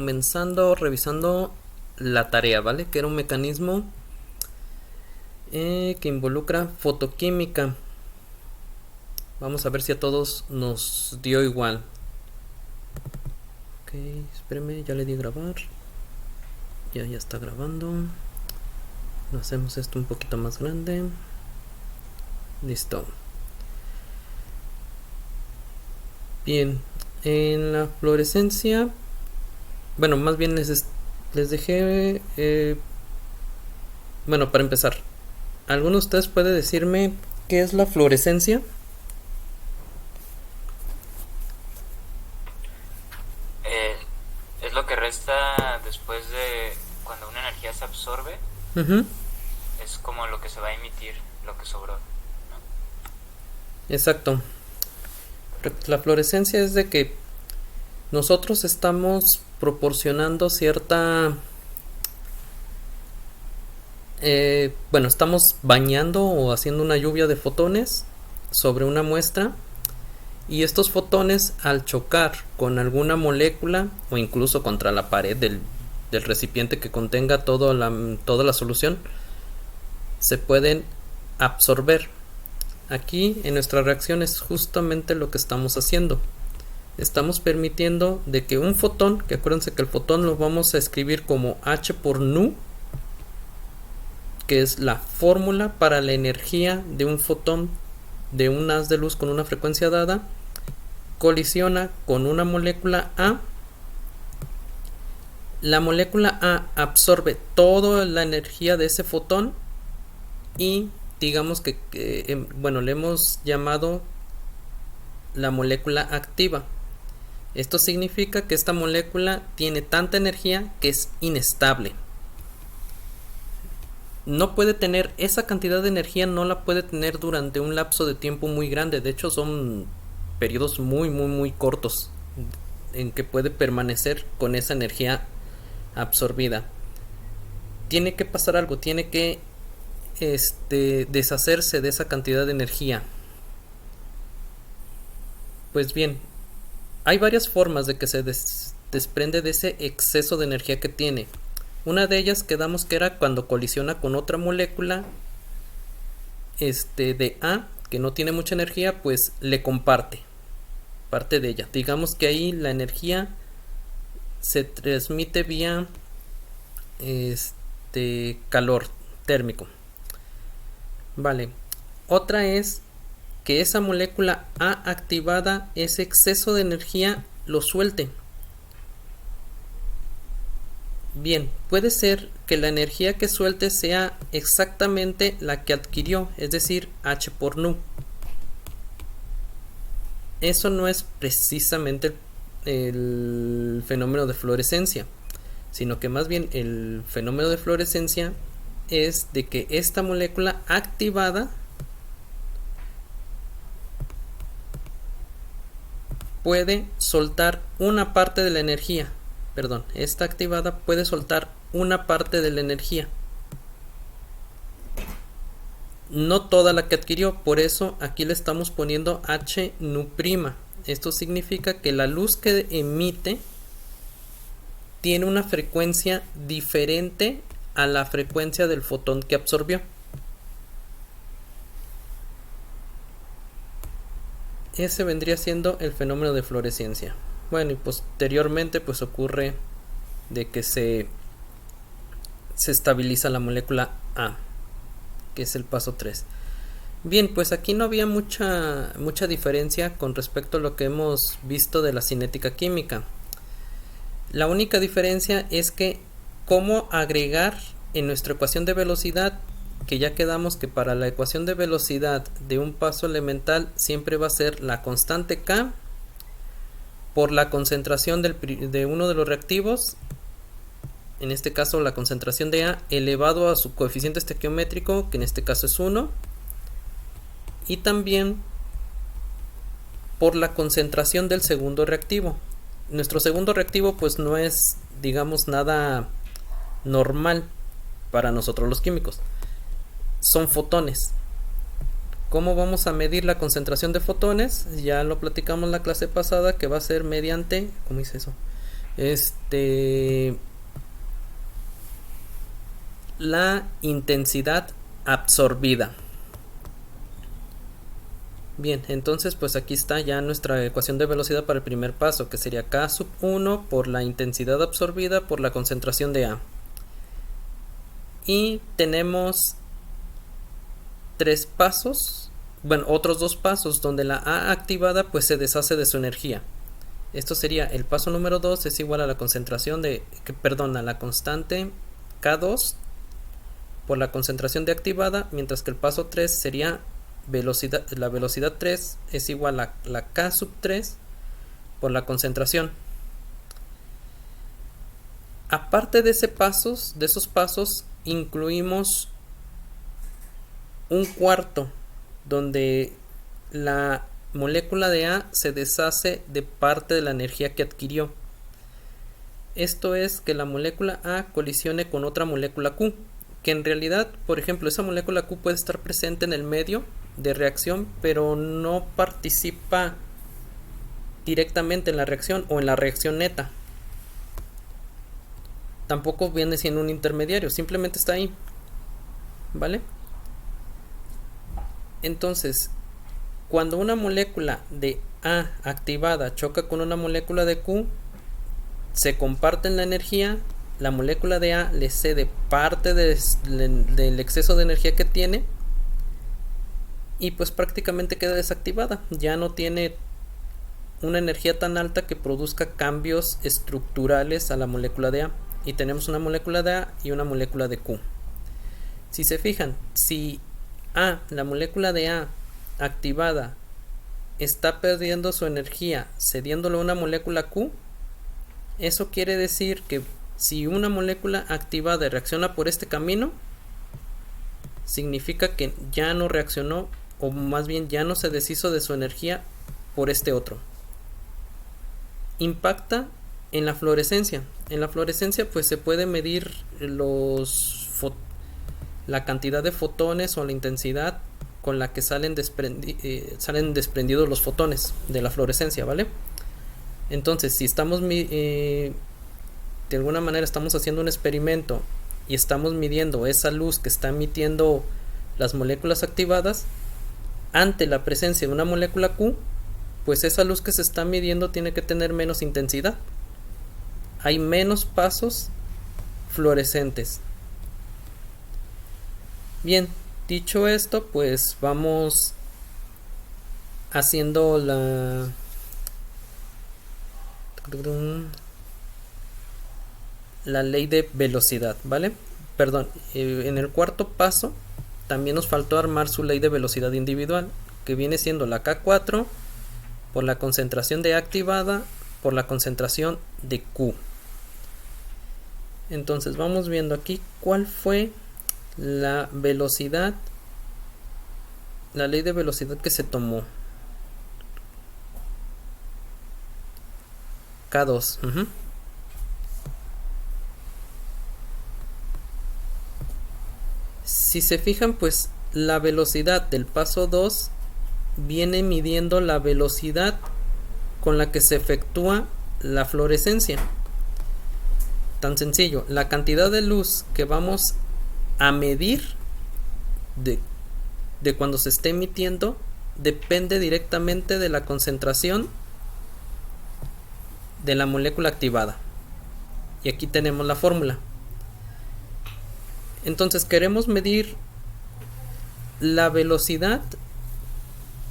Comenzando revisando la tarea, ¿vale? Que era un mecanismo que involucra fotoquímica. Vamos a ver si a todos nos dio igual. Ok, espérame, ya le di grabar. Ya está grabando. Lo hacemos esto un poquito más grande. Listo. Bien, en la fluorescencia, bueno, más bien les dejé, bueno, para empezar, ¿alguno de ustedes puede decirme qué es la fluorescencia? Eh, es lo que resta después de cuando una energía se absorbe, Ujú, es como lo que se va a emitir, lo que sobró, ¿no? exacto. La fluorescencia es de que nosotros estamos proporcionando cierta, bueno, estamos bañando o haciendo una lluvia de fotones sobre una muestra, y estos fotones, al chocar con alguna molécula o incluso contra la pared del recipiente que contenga toda la solución, se pueden absorber. Aquí en nuestra reacción es justamente lo que estamos haciendo. Estamos permitiendo de que un fotón, que acuérdense que el fotón lo vamos a escribir como H por nu, que es la fórmula para la energía de un fotón de un haz de luz con una frecuencia dada, colisiona con una molécula A. La molécula A absorbe toda la energía de ese fotón y digamos que bueno, le hemos llamado la molécula activa. Esto significa que esta molécula tiene tanta energía que es inestable. No puede tener esa cantidad de energía, no la puede tener durante un lapso de tiempo muy grande. De hecho, son periodos muy cortos en que puede permanecer con esa energía absorbida. Tiene que pasar algo, tiene que deshacerse de esa cantidad de energía. Pues bien, hay varias formas de que se desprende de ese exceso de energía que tiene. Una de ellas quedamos que era cuando colisiona con otra molécula de A que no tiene mucha energía, pues le comparte parte de ella. Digamos que ahí la energía se transmite vía calor térmico. Vale. Otra es que esa molécula A activada, ese exceso de energía lo suelte. Bien, puede ser que la energía que suelte sea exactamente la que adquirió, es decir, H por nu. Eso no es precisamente el fenómeno de fluorescencia, sino que más bien el fenómeno de fluorescencia es de que esta molécula activada puede soltar una parte de la energía. Perdón, esta activada puede soltar una parte de la energía, no toda la que adquirió. Por eso aquí le estamos poniendo H nu prima. Esto significa que la luz que emite tiene una frecuencia diferente a la frecuencia del fotón que absorbió. Ese vendría siendo el fenómeno de fluorescencia. Bueno, y posteriormente pues ocurre de que se estabiliza la molécula A, que es el paso 3. Bien, pues aquí no había mucha diferencia con respecto a lo que hemos visto de la cinética química. La única diferencia es que cómo agregar en nuestra ecuación de velocidad, que ya quedamos que para la ecuación de velocidad de un paso elemental siempre va a ser la constante K por la concentración de uno de los reactivos, en este caso la concentración de A, elevado a su coeficiente estequiométrico, que en este caso es 1, y también por la concentración del segundo reactivo. Nuestro segundo reactivo pues no es, digamos, nada normal para nosotros los químicos, son fotones. ¿Cómo vamos a medir la concentración de fotones? Ya lo platicamos en la clase pasada, que va a ser mediante, ¿cómo hice eso? Este, la intensidad absorbida. Bien, entonces pues aquí está ya nuestra ecuación de velocidad para el primer paso, que sería K sub 1 por la intensidad absorbida por la concentración de A. Y tenemos tres pasos, bueno, otros dos pasos donde la A activada pues se deshace de su energía. Esto sería el paso número 2 es igual a la concentración de, a la constante K2 por la concentración de activada, mientras que el paso 3 sería la velocidad 3 es igual a la K sub 3 por la concentración. Aparte de esos pasos, incluimos un cuarto donde la molécula de A se deshace de parte de la energía que adquirió. Esto es que la molécula A colisione con otra molécula Q, que en realidad, por ejemplo, esa molécula Q puede estar presente en el medio de reacción, pero no participa directamente en la reacción o en la reacción neta. Tampoco viene siendo un intermediario, simplemente está ahí, ¿vale? Entonces, cuando una molécula de A activada choca con una molécula de Q, se comparten la energía, la molécula de A le cede parte del exceso de energía que tiene y pues prácticamente queda desactivada, ya no tiene una energía tan alta que produzca cambios estructurales a la molécula de A, y tenemos una molécula de A y una molécula de Q. Si se fijan, si la molécula de A activada está perdiendo su energía cediéndole a una molécula Q, eso quiere decir que si una molécula activada reacciona por este camino, significa que ya no reaccionó, o más bien ya no se deshizo de su energía por este otro. Impacta en la fluorescencia. En la fluorescencia pues se puede medir la cantidad de fotones o la intensidad con la que salen desprendidos los fotones de la fluorescencia, ¿vale? Entonces, si estamos de alguna manera estamos haciendo un experimento y estamos midiendo esa luz que está emitiendo las moléculas activadas ante la presencia de una molécula Q, pues esa luz que se está midiendo tiene que tener menos intensidad. Hay menos pasos fluorescentes. Bien, dicho esto, pues vamos haciendo la ley de velocidad, ¿vale? Perdón, en el cuarto paso también nos faltó armar su ley de velocidad individual, que viene siendo la K4 por la concentración de A activada por la concentración de Q. Entonces vamos viendo aquí cuál fue la velocidad, la ley de velocidad que se tomó. K2. Si se fijan, pues la velocidad del paso 2 viene midiendo la velocidad con la que se efectúa la fluorescencia. Tan sencillo, la cantidad de luz que vamos a medir de cuando se esté emitiendo depende directamente de la concentración de la molécula activada. Y aquí tenemos la fórmula. Entonces queremos medir la velocidad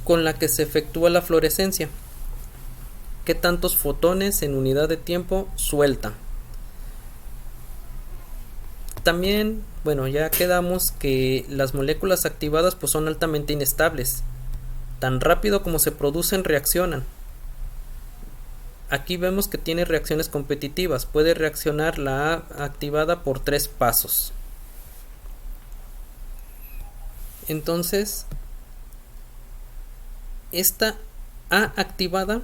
con la que se efectúa la fluorescencia. ¿Qué tantos fotones en unidad de tiempo suelta? También, bueno, ya quedamos que las moléculas activadas pues son altamente inestables. Tan rápido como se producen, reaccionan. Aquí vemos que tiene reacciones competitivas. Puede reaccionar la A activada por 3 pasos. Entonces, esta A activada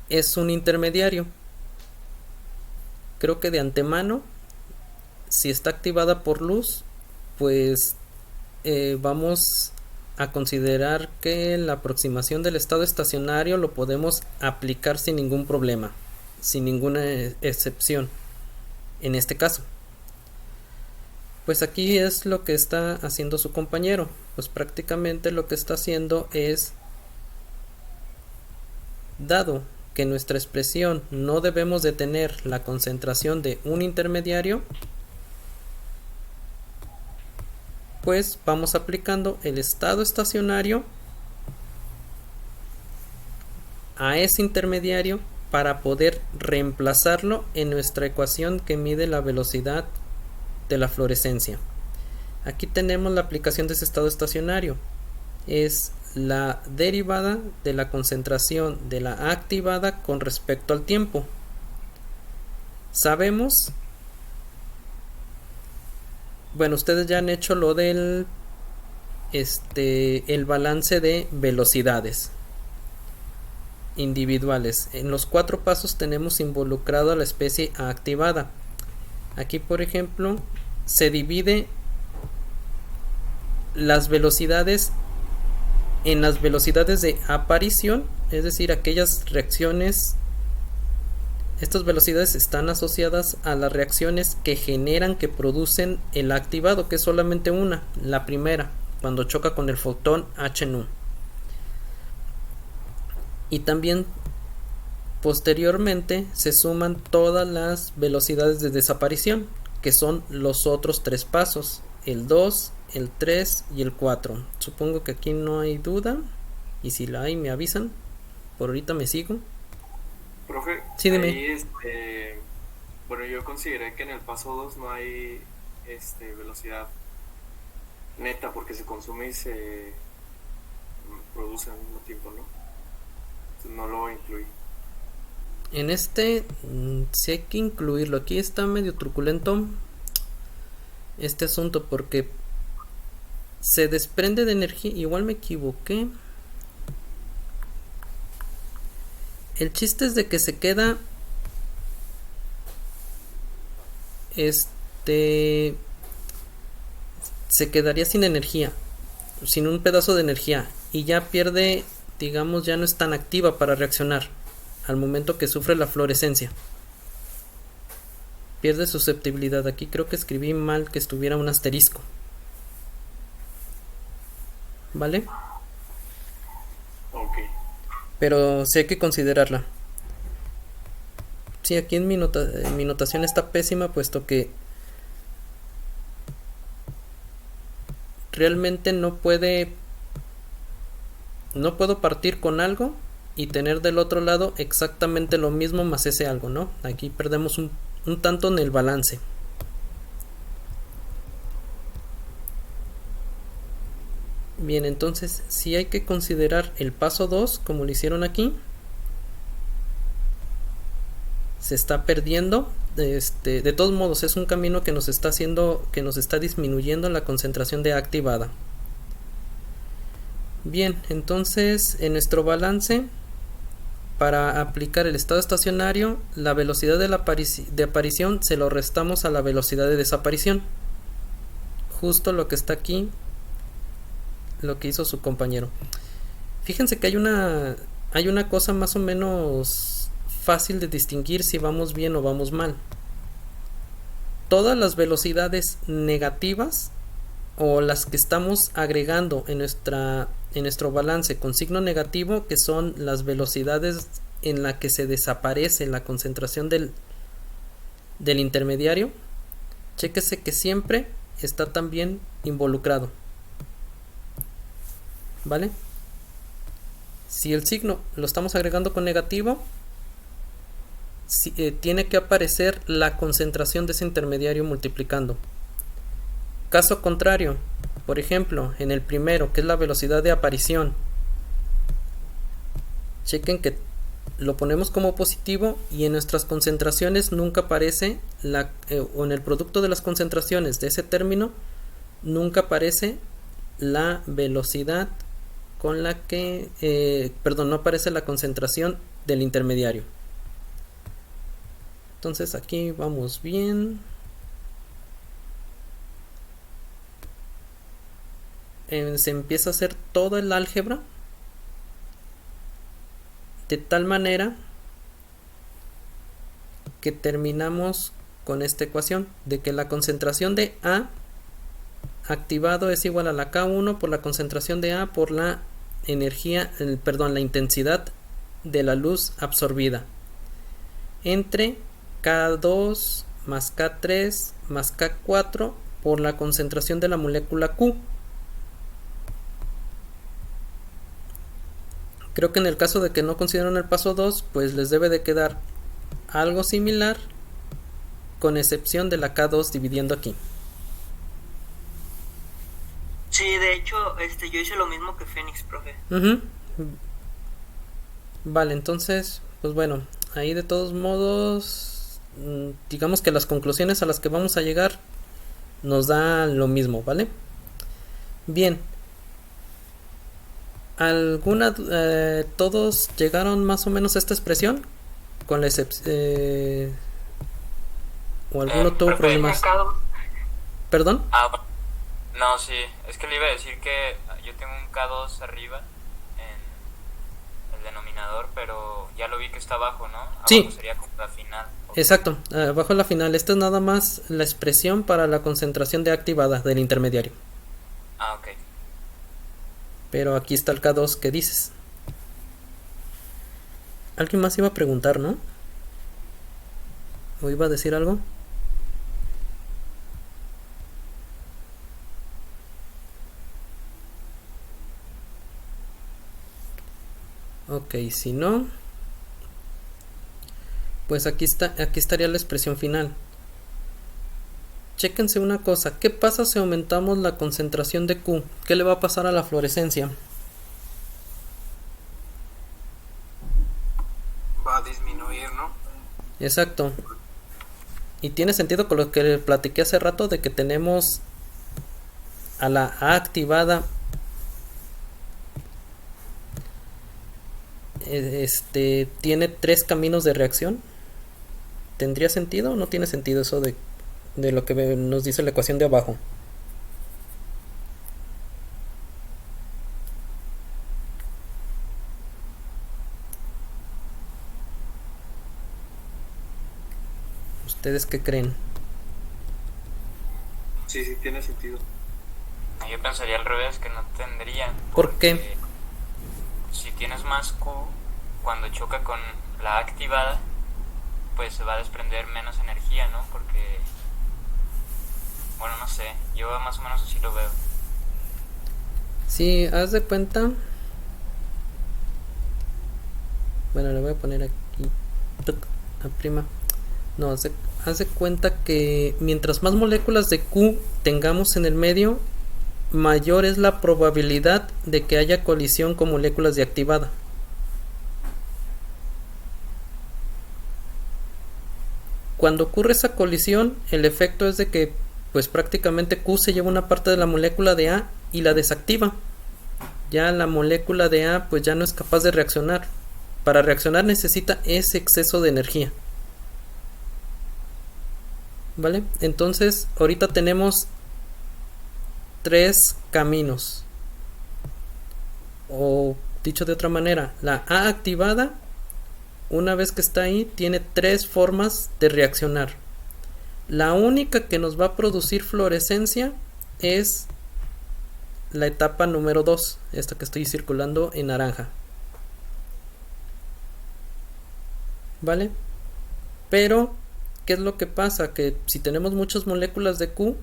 es un intermediario. Creo que de antemano, si está activada por luz, pues vamos a considerar que la aproximación del estado estacionario lo podemos aplicar sin ningún problema. sin ninguna excepción en este caso. Pues aquí es lo que está haciendo su compañero. Pues prácticamente lo que está haciendo es, dado que nuestra expresión no debemos de tener la concentración de un intermediario, pues vamos aplicando el estado estacionario a ese intermediario para poder reemplazarlo en nuestra ecuación que mide la velocidad de la fluorescencia. Aquí tenemos la aplicación de ese estado estacionario. Es la derivada de la concentración de la activada con respecto al tiempo. Sabemos, bueno, ustedes ya han hecho lo del el balance de velocidades individuales. En los 4 pasos tenemos involucrado a la especie activada. Aquí, por ejemplo, se divide las velocidades en las velocidades de aparición, es decir, aquellas reacciones. Estas velocidades están asociadas a las reacciones que generan, que producen el activado, que es solamente una, la primera, cuando choca con el fotón H-nu. Y también posteriormente se suman todas las velocidades de desaparición, que son los otros 3 pasos, el 2, el 3 y el 4. Supongo que aquí no hay duda, y si la hay me avisan. Por ahorita me sigo. Profe, Sí, dime. ahí bueno, yo consideré que en el paso 2 no hay velocidad neta porque se consume y se produce al mismo tiempo, ¿no? Entonces no lo incluí. En sí hay que incluirlo. Aquí está medio truculento este asunto porque se desprende de energía. Igual me equivoqué. El chiste es de que se queda se quedaría sin energía, sin un pedazo de energía, y ya pierde, digamos, ya no es tan activa para reaccionar al momento que sufre la fluorescencia. Pierde susceptibilidad. Aquí creo que escribí mal que estuviera un asterisco. ¿Vale? Ok. Pero sí hay que considerarla. Sí, aquí en mi notación está pésima, puesto que realmente no puedo partir con algo y tener del otro lado exactamente lo mismo más ese algo, ¿no? Aquí perdemos un tanto en el balance. Bien, entonces sí hay que considerar el paso 2 como lo hicieron aquí. Se está perdiendo. De todos modos es un camino que nos está disminuyendo la concentración de activada. Bien, entonces en nuestro balance, para aplicar el estado estacionario, la velocidad de aparición se lo restamos a la velocidad de desaparición. Justo lo que está aquí, lo que hizo su compañero. Fíjense que hay una cosa más o menos fácil de distinguir si vamos bien o vamos mal. Todas las velocidades negativas, o las que estamos agregando en nuestro balance con signo negativo, que son las velocidades en la que se desaparece la concentración del intermediario, chéquese que siempre está también involucrado. ¿Vale? Si el signo lo estamos agregando con negativo, tiene que aparecer la concentración de ese intermediario multiplicando. Caso contrario, por ejemplo, en el primero, que es la velocidad de aparición, chequen que lo ponemos como positivo y en nuestras concentraciones nunca aparece o en el producto de las concentraciones de ese término nunca aparece la velocidad con la que no aparece la concentración del intermediario. Entonces aquí vamos bien. Se empieza a hacer todo el álgebra de tal manera que terminamos con esta ecuación de que la concentración de A activado es igual a la K1 por la concentración de A por la la intensidad de la luz absorbida entre K2 más K3 más K4 por la concentración de la molécula Q. Creo que en el caso de que no consideren el paso 2, pues les debe de quedar algo similar, con excepción de la K2 dividiendo aquí. Sí, de hecho, yo hice lo mismo que Fénix, profe. Vale, entonces, pues bueno, ahí de todos modos, digamos que las conclusiones a las que vamos a llegar nos dan lo mismo, ¿vale? Bien. ¿Todos llegaron más o menos a esta expresión? Con la excepción... ¿O alguno tuvo problemas? ¿Perdón? No, sí, es que le iba a decir que yo tengo un K2 arriba en el denominador, pero ya lo vi que está abajo, ¿no? Abajo sí. Sería como la final. Exacto, abajo la final. Esta es nada más la expresión para la concentración de activada del intermediario. Ah, ok. Pero aquí está el K2 que dices. Alguien más iba a preguntar, ¿no? ¿O iba a decir algo? Ok, si no, pues aquí estaría la expresión final. Chéquense una cosa, ¿qué pasa si aumentamos la concentración de Q? ¿Qué le va a pasar a la fluorescencia? Va a disminuir, ¿no? Exacto. Y tiene sentido con lo que le platiqué hace rato de que tenemos a la A activada tiene 3 caminos de reacción. ¿Tendría sentido o no tiene sentido eso de lo que nos dice la ecuación de abajo? ¿Ustedes qué creen? Sí, sí, tiene sentido. Yo pensaría al revés, que no tendría. ¿Por qué? Si tienes más Q, cuando choca con la activada, pues se va a desprender menos energía, ¿no? Porque, bueno, no sé, yo más o menos así lo veo. Sí, haz de cuenta. Bueno, le voy a poner aquí a prima. No, haz de cuenta que mientras más moléculas de Q tengamos en el medio, mayor es la probabilidad de que haya colisión con moléculas de activada. Cuando ocurre esa colisión, el efecto es de que pues prácticamente Q se lleva una parte de la molécula de A y la desactiva. Ya la molécula de A pues ya no es capaz de reaccionar. Para reaccionar necesita ese exceso de energía. ¿Vale? Entonces, ahorita tenemos 3 caminos, o dicho de otra manera, la A activada, una vez que está ahí, tiene 3 formas de reaccionar. La única que nos va a producir fluorescencia es la etapa número 2, esta que estoy circulando en naranja. ¿Vale? Pero, ¿qué es lo que pasa? Que si tenemos muchas moléculas de Q,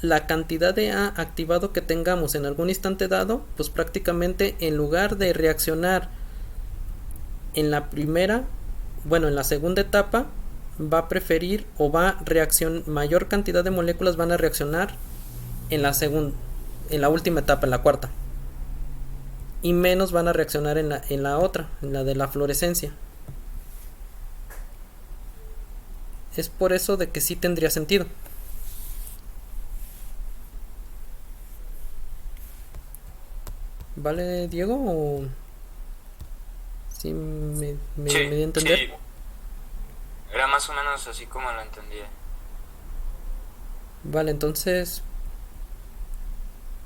la cantidad de A activado que tengamos en algún instante dado, pues prácticamente en lugar de reaccionar en la primera, bueno, en la segunda etapa, va a preferir o mayor cantidad de moléculas van a reaccionar en la última etapa, en la cuarta, y menos van a reaccionar en la otra, en la de la fluorescencia. Es por eso de que sí tendría sentido. ¿Vale, Diego? ¿O sí me di a entender? Sí. Era más o menos así como lo entendía. Vale, entonces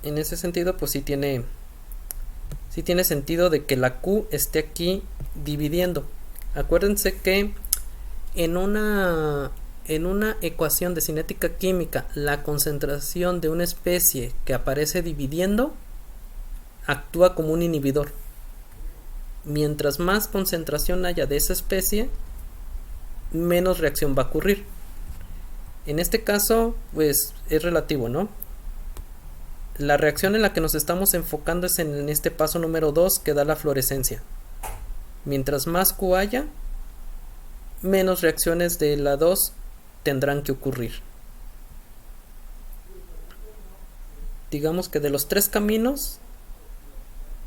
en ese sentido pues sí tiene sentido de que la Q esté aquí dividiendo. Acuérdense que en una ecuación de cinética química, la concentración de una especie que aparece dividiendo actúa como un inhibidor. Mientras más concentración haya de esa especie, menos reacción va a ocurrir. En este caso, pues es relativo, ¿no? La reacción en la que nos estamos enfocando es en este paso número 2 que da la fluorescencia. Mientras más Q haya, menos reacciones de la 2 tendrán que ocurrir. Digamos que de los 3 caminos,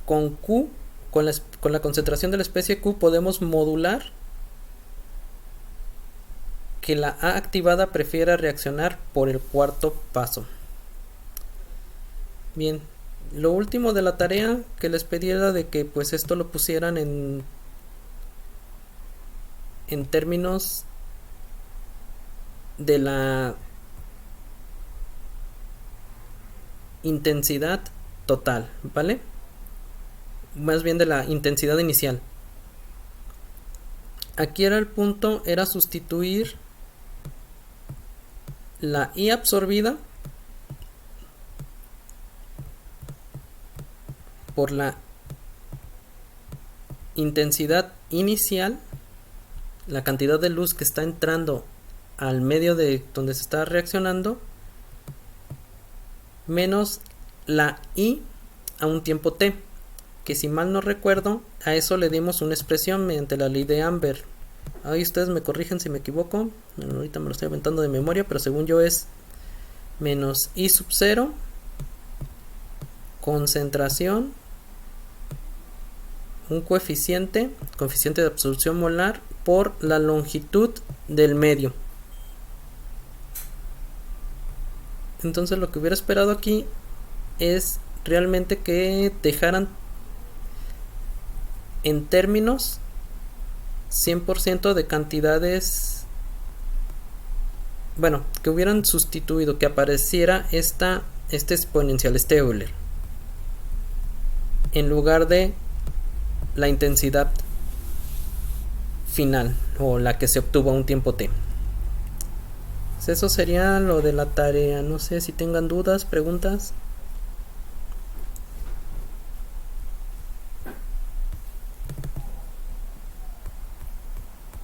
con Q, con la concentración de la especie Q, podemos modular que la A activada prefiera reaccionar por el cuarto paso. Bien, lo último de la tarea que les pedí era de que pues esto lo pusieran en términos de la intensidad total, ¿vale? Más bien de la intensidad inicial. Aquí era el punto, era sustituir la I absorbida por la intensidad inicial, la cantidad de luz que está entrando al medio de donde se está reaccionando, menos la I a un tiempo t, que si mal no recuerdo, a eso le dimos una expresión mediante la ley de Amber. Ahí ustedes me corrigen si me equivoco, bueno, ahorita me lo estoy aventando de memoria, pero según yo es menos I sub 0 concentración, un coeficiente de absorción molar por la longitud del medio. Entonces lo que hubiera esperado aquí es realmente que dejaran en términos 100% de cantidades, bueno, que hubieran sustituido, que apareciera este exponencial, este Euler, en lugar de la intensidad final o la que se obtuvo a un tiempo t. Eso sería lo de la tarea. No sé si tengan dudas, preguntas.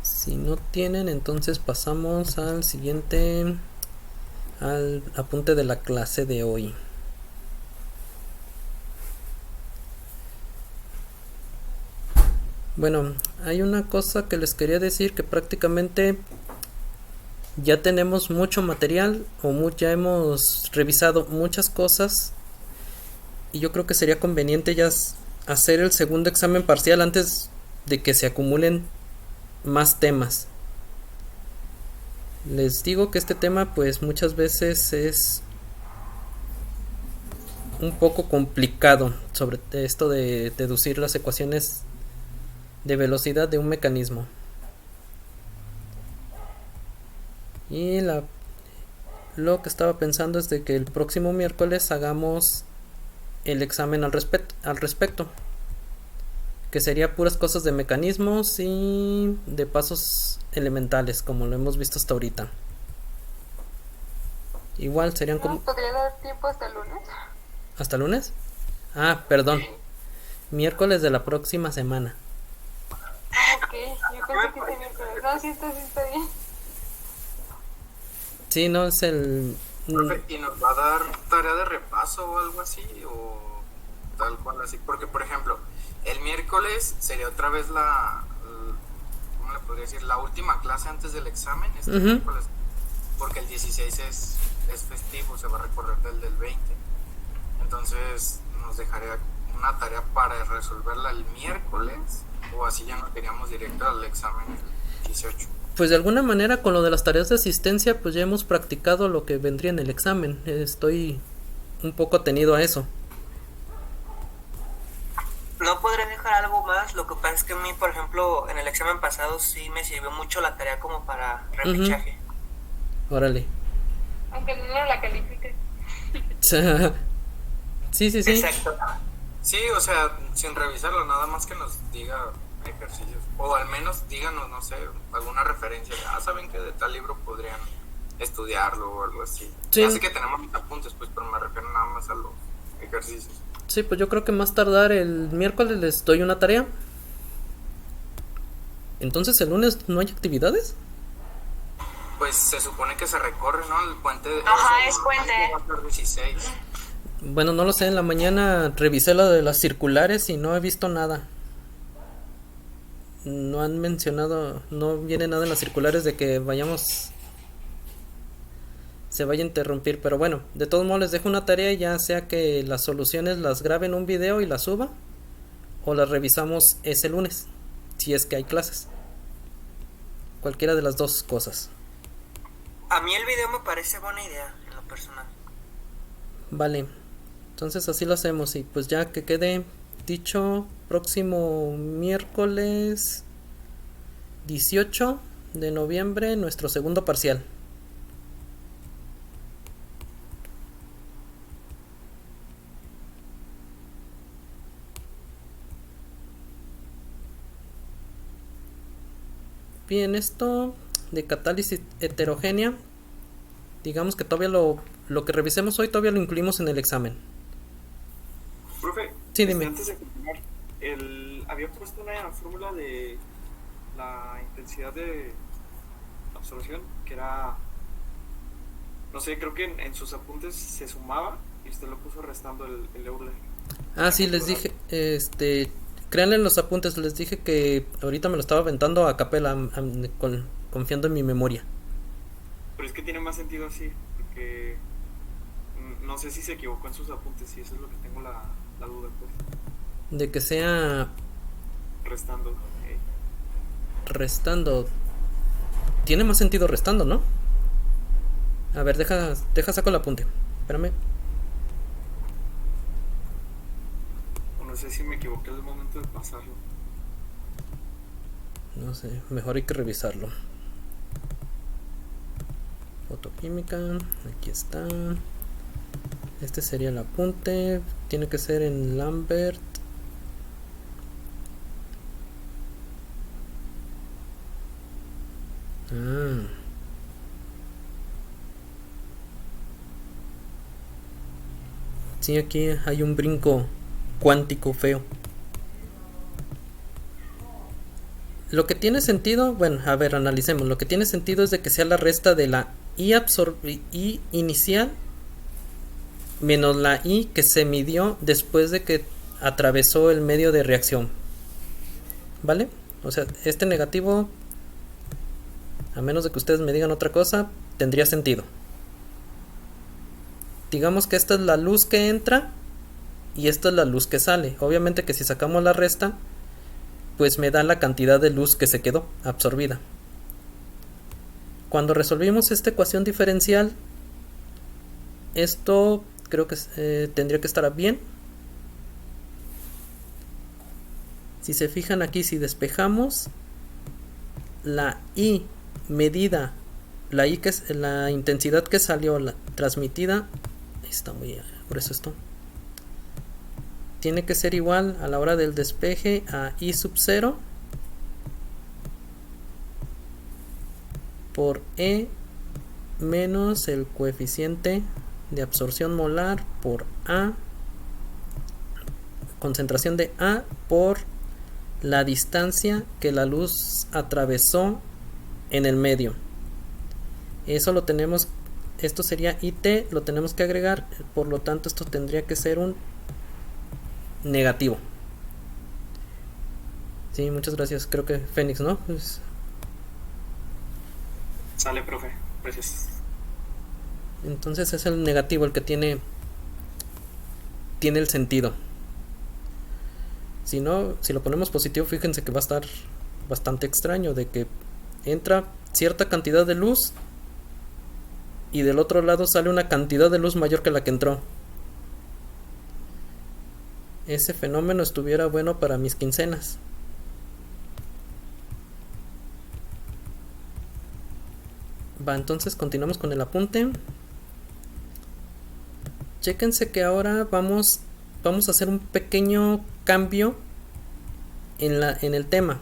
Si no tienen, entonces pasamos al siguiente, al apunte de la clase de hoy. Bueno, hay una cosa que les quería decir, que prácticamente ya tenemos mucho material o ya hemos revisado muchas cosas, y yo creo que sería conveniente ya hacer el segundo examen parcial antes de que se acumulen más temas. Les digo que este tema pues muchas veces es un poco complicado, sobre esto de deducir las ecuaciones de velocidad de un mecanismo. Y lo que estaba pensando es de que el próximo miércoles hagamos el examen al respecto, que sería puras cosas de mecanismos y de pasos elementales, como lo hemos visto hasta ahorita. Igual serían como... ¿Podría dar tiempo hasta el lunes? ¿Hasta el lunes? Ah, perdón. Miércoles de la próxima semana. Ok, yo pensé que este miércoles. No, sí está bien. Sí, no es el... Profe, ¿y nos va a dar tarea de repaso o algo así? ¿O tal cual así? Porque, por ejemplo, el miércoles sería otra vez ¿cómo le podría decir? La última clase antes del examen, miércoles, porque el 16 es festivo, se va a recorrer del 20. Entonces, nos dejaría una tarea para resolverla el miércoles, o así ya no teníamos directo al examen el 18. Pues de alguna manera con lo de las tareas de asistencia pues ya hemos practicado lo que vendría en el examen. Estoy un poco atenido a eso. No podré dejar algo más. Lo que pasa es que a mí, por ejemplo, en el examen pasado sí me sirvió mucho la tarea como para repechaje. Órale. Aunque no la califique. Sí. Exacto. Sí, o sea, sin revisarlo, nada más que nos diga ejercicios. O al menos díganos, no sé, alguna referencia. Saben que de tal libro podrían estudiarlo o algo así. Sí. Ya sé que tenemos apuntes, pues, pero me refiero nada más a los ejercicios. Sí, pues yo creo que más tardar el miércoles les doy una tarea. Entonces, ¿el lunes no hay actividades? Pues se supone que se recorre, ¿no? El puente. Ajá, es puente. Va a ser 16. Bueno, no lo sé, en la mañana revisé lo de las circulares y no he visto nada. No han mencionado, no viene nada en las circulares de que vayamos, se vaya a interrumpir, pero bueno, de todos modos les dejo una tarea, ya sea que las soluciones las grabe en un video y las suba, o las revisamos ese lunes, si es que hay clases. Cualquiera de las dos cosas. A mí el video me parece buena idea, en lo personal. Vale, entonces así lo hacemos y pues ya que quede dicho, próximo miércoles 18 de noviembre nuestro segundo parcial. Bien, esto de catálisis heterogénea, digamos que todavía lo que revisemos hoy todavía lo incluimos en el examen. Profe, Sí, dime. antes de continuar, había puesto una fórmula de la intensidad de absorción, que era, no sé, creo que en sus apuntes se sumaba y usted lo puso restando el Euler. Ah, sí, les dije, créanle en los apuntes, les dije que ahorita me lo estaba aventando a capela, confiando en mi memoria. Pero es que tiene más sentido así, porque no sé si se equivocó en sus apuntes, y eso es lo que tengo la duda, pues. De que sea Restando. restando. Tiene más sentido restando, ¿no? A ver, deja saco el apunte. Espérame. O no sé si me equivoqué al momento de pasarlo. No sé, mejor hay que revisarlo. Fotoquímica, aquí está. Este sería el apunte. Tiene que ser en Lambert. Ah. Sí, aquí hay un brinco cuántico feo. Lo que tiene sentido, bueno, a ver, analicemos. Lo que tiene sentido es de que sea la resta de la I inicial menos la I que se midió después de que atravesó el medio de reacción. ¿Vale? O sea, este negativo, a menos de que ustedes me digan otra cosa, tendría sentido. Digamos que esta es la luz que entra y esta es la luz que sale. Obviamente que si sacamos la resta, pues me da la cantidad de luz que se quedó absorbida. Cuando resolvimos esta ecuación diferencial, esto creo que tendría que estar bien. Si se fijan aquí, si despejamos la I medida, la I que es la intensidad que salió transmitida, está muy grueso esto, tiene que ser igual a la hora del despeje a I sub 0 por E menos el coeficiente de absorción molar por A, concentración de A por la distancia que la luz atravesó en el medio. Eso lo tenemos, esto sería IT, lo tenemos que agregar, por lo tanto esto tendría que ser un negativo. Sí, muchas gracias. Creo que Fénix, ¿no? Pues... Sale, profe. Gracias. Entonces es el negativo el que tiene el sentido. Si no, si lo ponemos positivo, fíjense que va a estar bastante extraño, de que entra cierta cantidad de luz y del otro lado sale una cantidad de luz mayor que la que entró. Ese fenómeno estuviera bueno para mis quincenas. Va, entonces continuamos con el apunte. Chéquense que ahora vamos a hacer un pequeño cambio en el tema.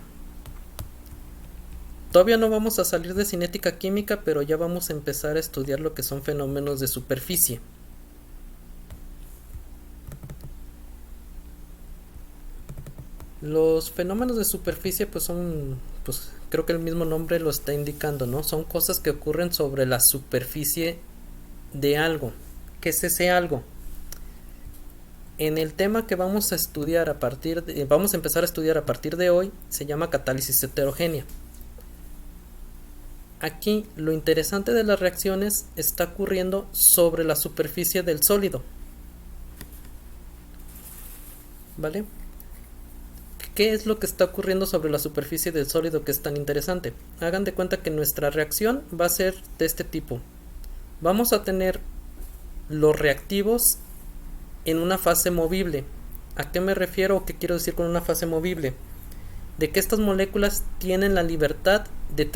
Todavía no vamos a salir de cinética química, pero ya vamos a empezar a estudiar lo que son fenómenos de superficie. Los fenómenos de superficie pues son, pues creo que el mismo nombre lo está indicando, ¿no? Son cosas que ocurren sobre la superficie de algo. ¿Qué es ese algo? En el tema que vamos a estudiar vamos a empezar a estudiar a partir de hoy, se llama catálisis heterogénea. Aquí lo interesante de las reacciones está ocurriendo sobre la superficie del sólido. ¿Vale? ¿Qué es lo que está ocurriendo sobre la superficie del sólido que es tan interesante? Hagan de cuenta que nuestra reacción va a ser de este tipo. Vamos a tener los reactivos en una fase movible. ¿A qué me refiero o qué quiero decir con una fase movible? De que estas moléculas tienen la libertad de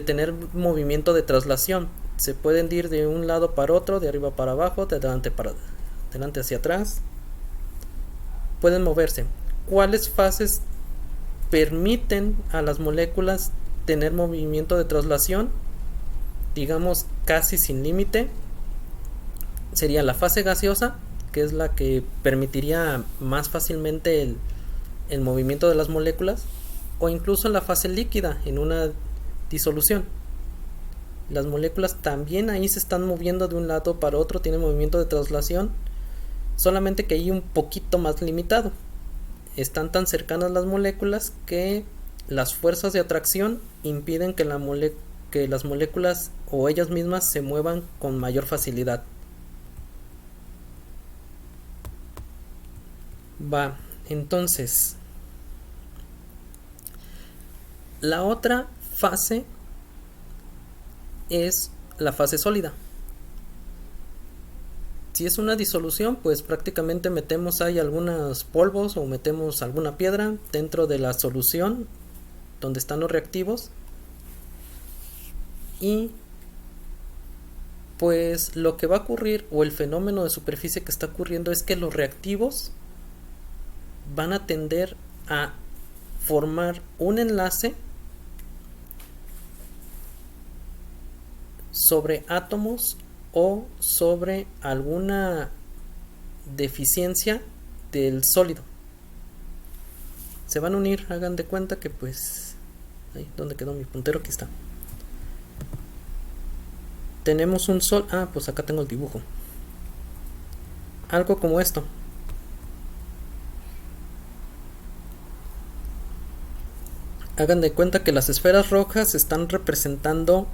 tener movimiento de traslación. Se pueden ir de un lado para otro, de arriba para abajo, de delante hacia atrás. Pueden moverse. ¿Cuáles fases permiten a las moléculas tener movimiento de traslación? Digamos casi sin límite. Sería la fase gaseosa, que es la que permitiría más fácilmente el movimiento de las moléculas, o incluso en la fase líquida, en una disolución. Las moléculas también ahí se están moviendo de un lado para otro, tienen movimiento de traslación, solamente que ahí un poquito más limitado. Están tan cercanas las moléculas que las fuerzas de atracción impiden que las moléculas o ellas mismas se muevan con mayor facilidad. Entonces la otra fase es la fase sólida. Si es una disolución, pues prácticamente metemos ahí algunos polvos o metemos alguna piedra dentro de la solución donde están los reactivos, y pues lo que va a ocurrir, o el fenómeno de superficie que está ocurriendo, es que los reactivos van a tender a formar un enlace sobre átomos o sobre alguna deficiencia del sólido. Se van a unir, hagan de cuenta que pues... ¿dónde quedó mi puntero? Aquí está. Tenemos un sol... pues acá tengo el dibujo. Algo como esto. Hagan de cuenta que las esferas rojas están representando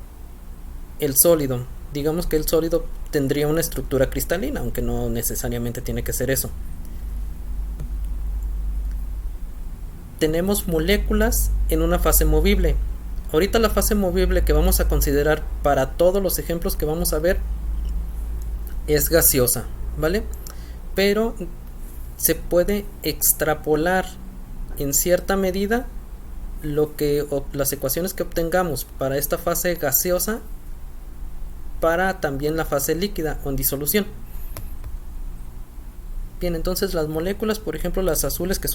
el sólido. Digamos que el sólido tendría una estructura cristalina, aunque no necesariamente tiene que ser eso. Tenemos moléculas en una fase movible. Ahorita la fase movible que vamos a considerar para todos los ejemplos que vamos a ver es gaseosa, ¿vale? Pero se puede extrapolar en cierta medida las ecuaciones que obtengamos para esta fase gaseosa para también la fase líquida o en disolución. Bien, entonces las moléculas, por ejemplo las azules, que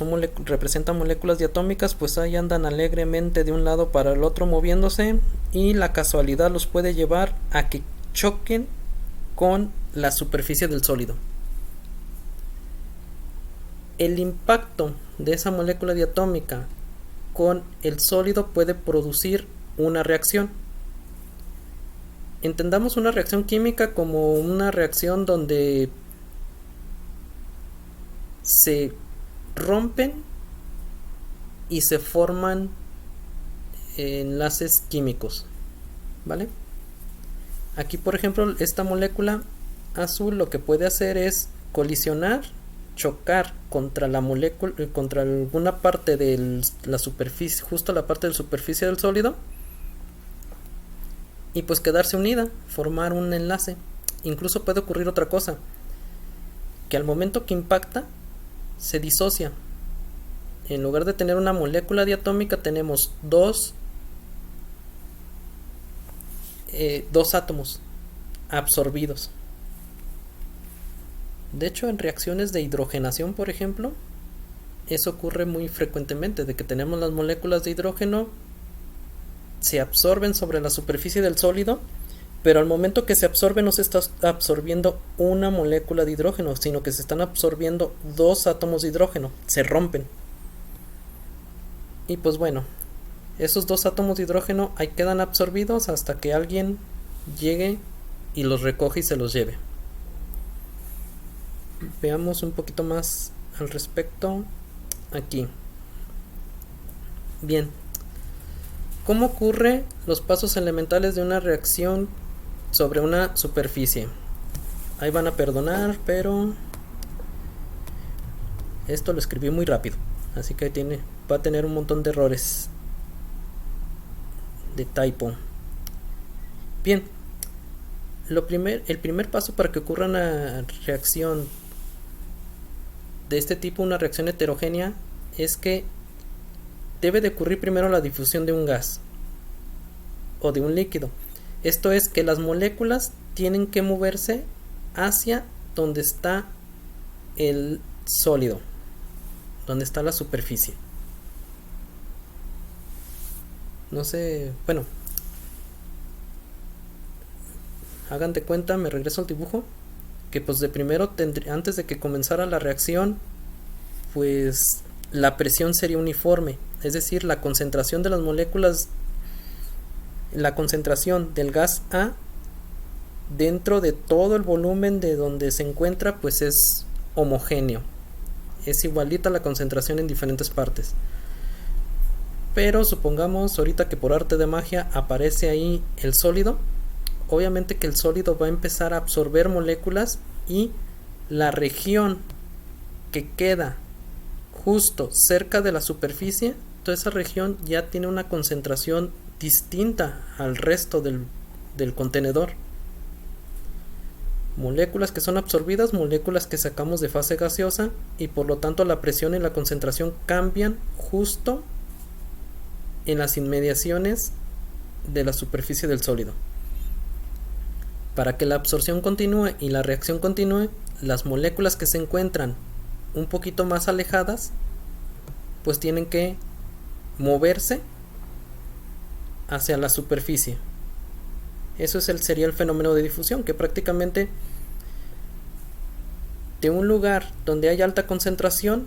representan moléculas diatómicas, pues ahí andan alegremente de un lado para el otro moviéndose, y la casualidad los puede llevar a que choquen con la superficie del sólido. El impacto de esa molécula diatómica con el sólido puede producir una reacción. Entendamos una reacción química como una reacción donde se rompen y se forman enlaces químicos, ¿vale? Aquí, por ejemplo, esta molécula azul lo que puede hacer es colisionar, chocar contra la molécula, contra alguna parte de la superficie, justo la parte de la superficie del sólido, y pues quedarse unida, formar un enlace. Incluso puede ocurrir otra cosa, que al momento que impacta se disocia. En lugar de tener una molécula diatómica tenemos dos átomos absorbidos. De hecho, en reacciones de hidrogenación, por ejemplo, eso ocurre muy frecuentemente, de que tenemos las moléculas de hidrógeno, se absorben sobre la superficie del sólido, pero al momento que se absorbe no se está absorbiendo una molécula de hidrógeno, sino que se están absorbiendo dos átomos de hidrógeno, se rompen. Y pues bueno, esos dos átomos de hidrógeno ahí quedan absorbidos hasta que alguien llegue y los recoge y se los lleve. Veamos un poquito más al respecto aquí. Bien, ¿cómo ocurre los pasos elementales de una reacción sobre una superficie? Ahí van a perdonar, pero esto lo escribí muy rápido, así que va a tener un montón de errores de typo. Bien, el primer paso para que ocurra una reacción de este tipo, una reacción heterogénea, es que debe de ocurrir primero la difusión de un gas o de un líquido. Esto es que las moléculas tienen que moverse hacia donde está el sólido, donde está la superficie. No sé, bueno, hagan de cuenta, me regreso al dibujo, que pues de primero antes de que comenzara la reacción, pues la presión sería uniforme, es decir, la concentración de las moléculas, la concentración del gas A dentro de todo el volumen de donde se encuentra, pues es homogéneo, es igualita la concentración en diferentes partes. Pero supongamos ahorita que por arte de magia aparece ahí el sólido. Obviamente que el sólido va a empezar a absorber moléculas y la región que queda justo cerca de la superficie, toda esa región ya tiene una concentración distinta al resto del contenedor. Moléculas que son absorbidas, moléculas que sacamos de fase gaseosa, y por lo tanto la presión y la concentración cambian justo en las inmediaciones de la superficie del sólido. Para que la absorción continúe y la reacción continúe, las moléculas que se encuentran un poquito más alejadas, pues tienen que moverse hacia la superficie. Eso sería el fenómeno de difusión, que prácticamente de un lugar donde hay alta concentración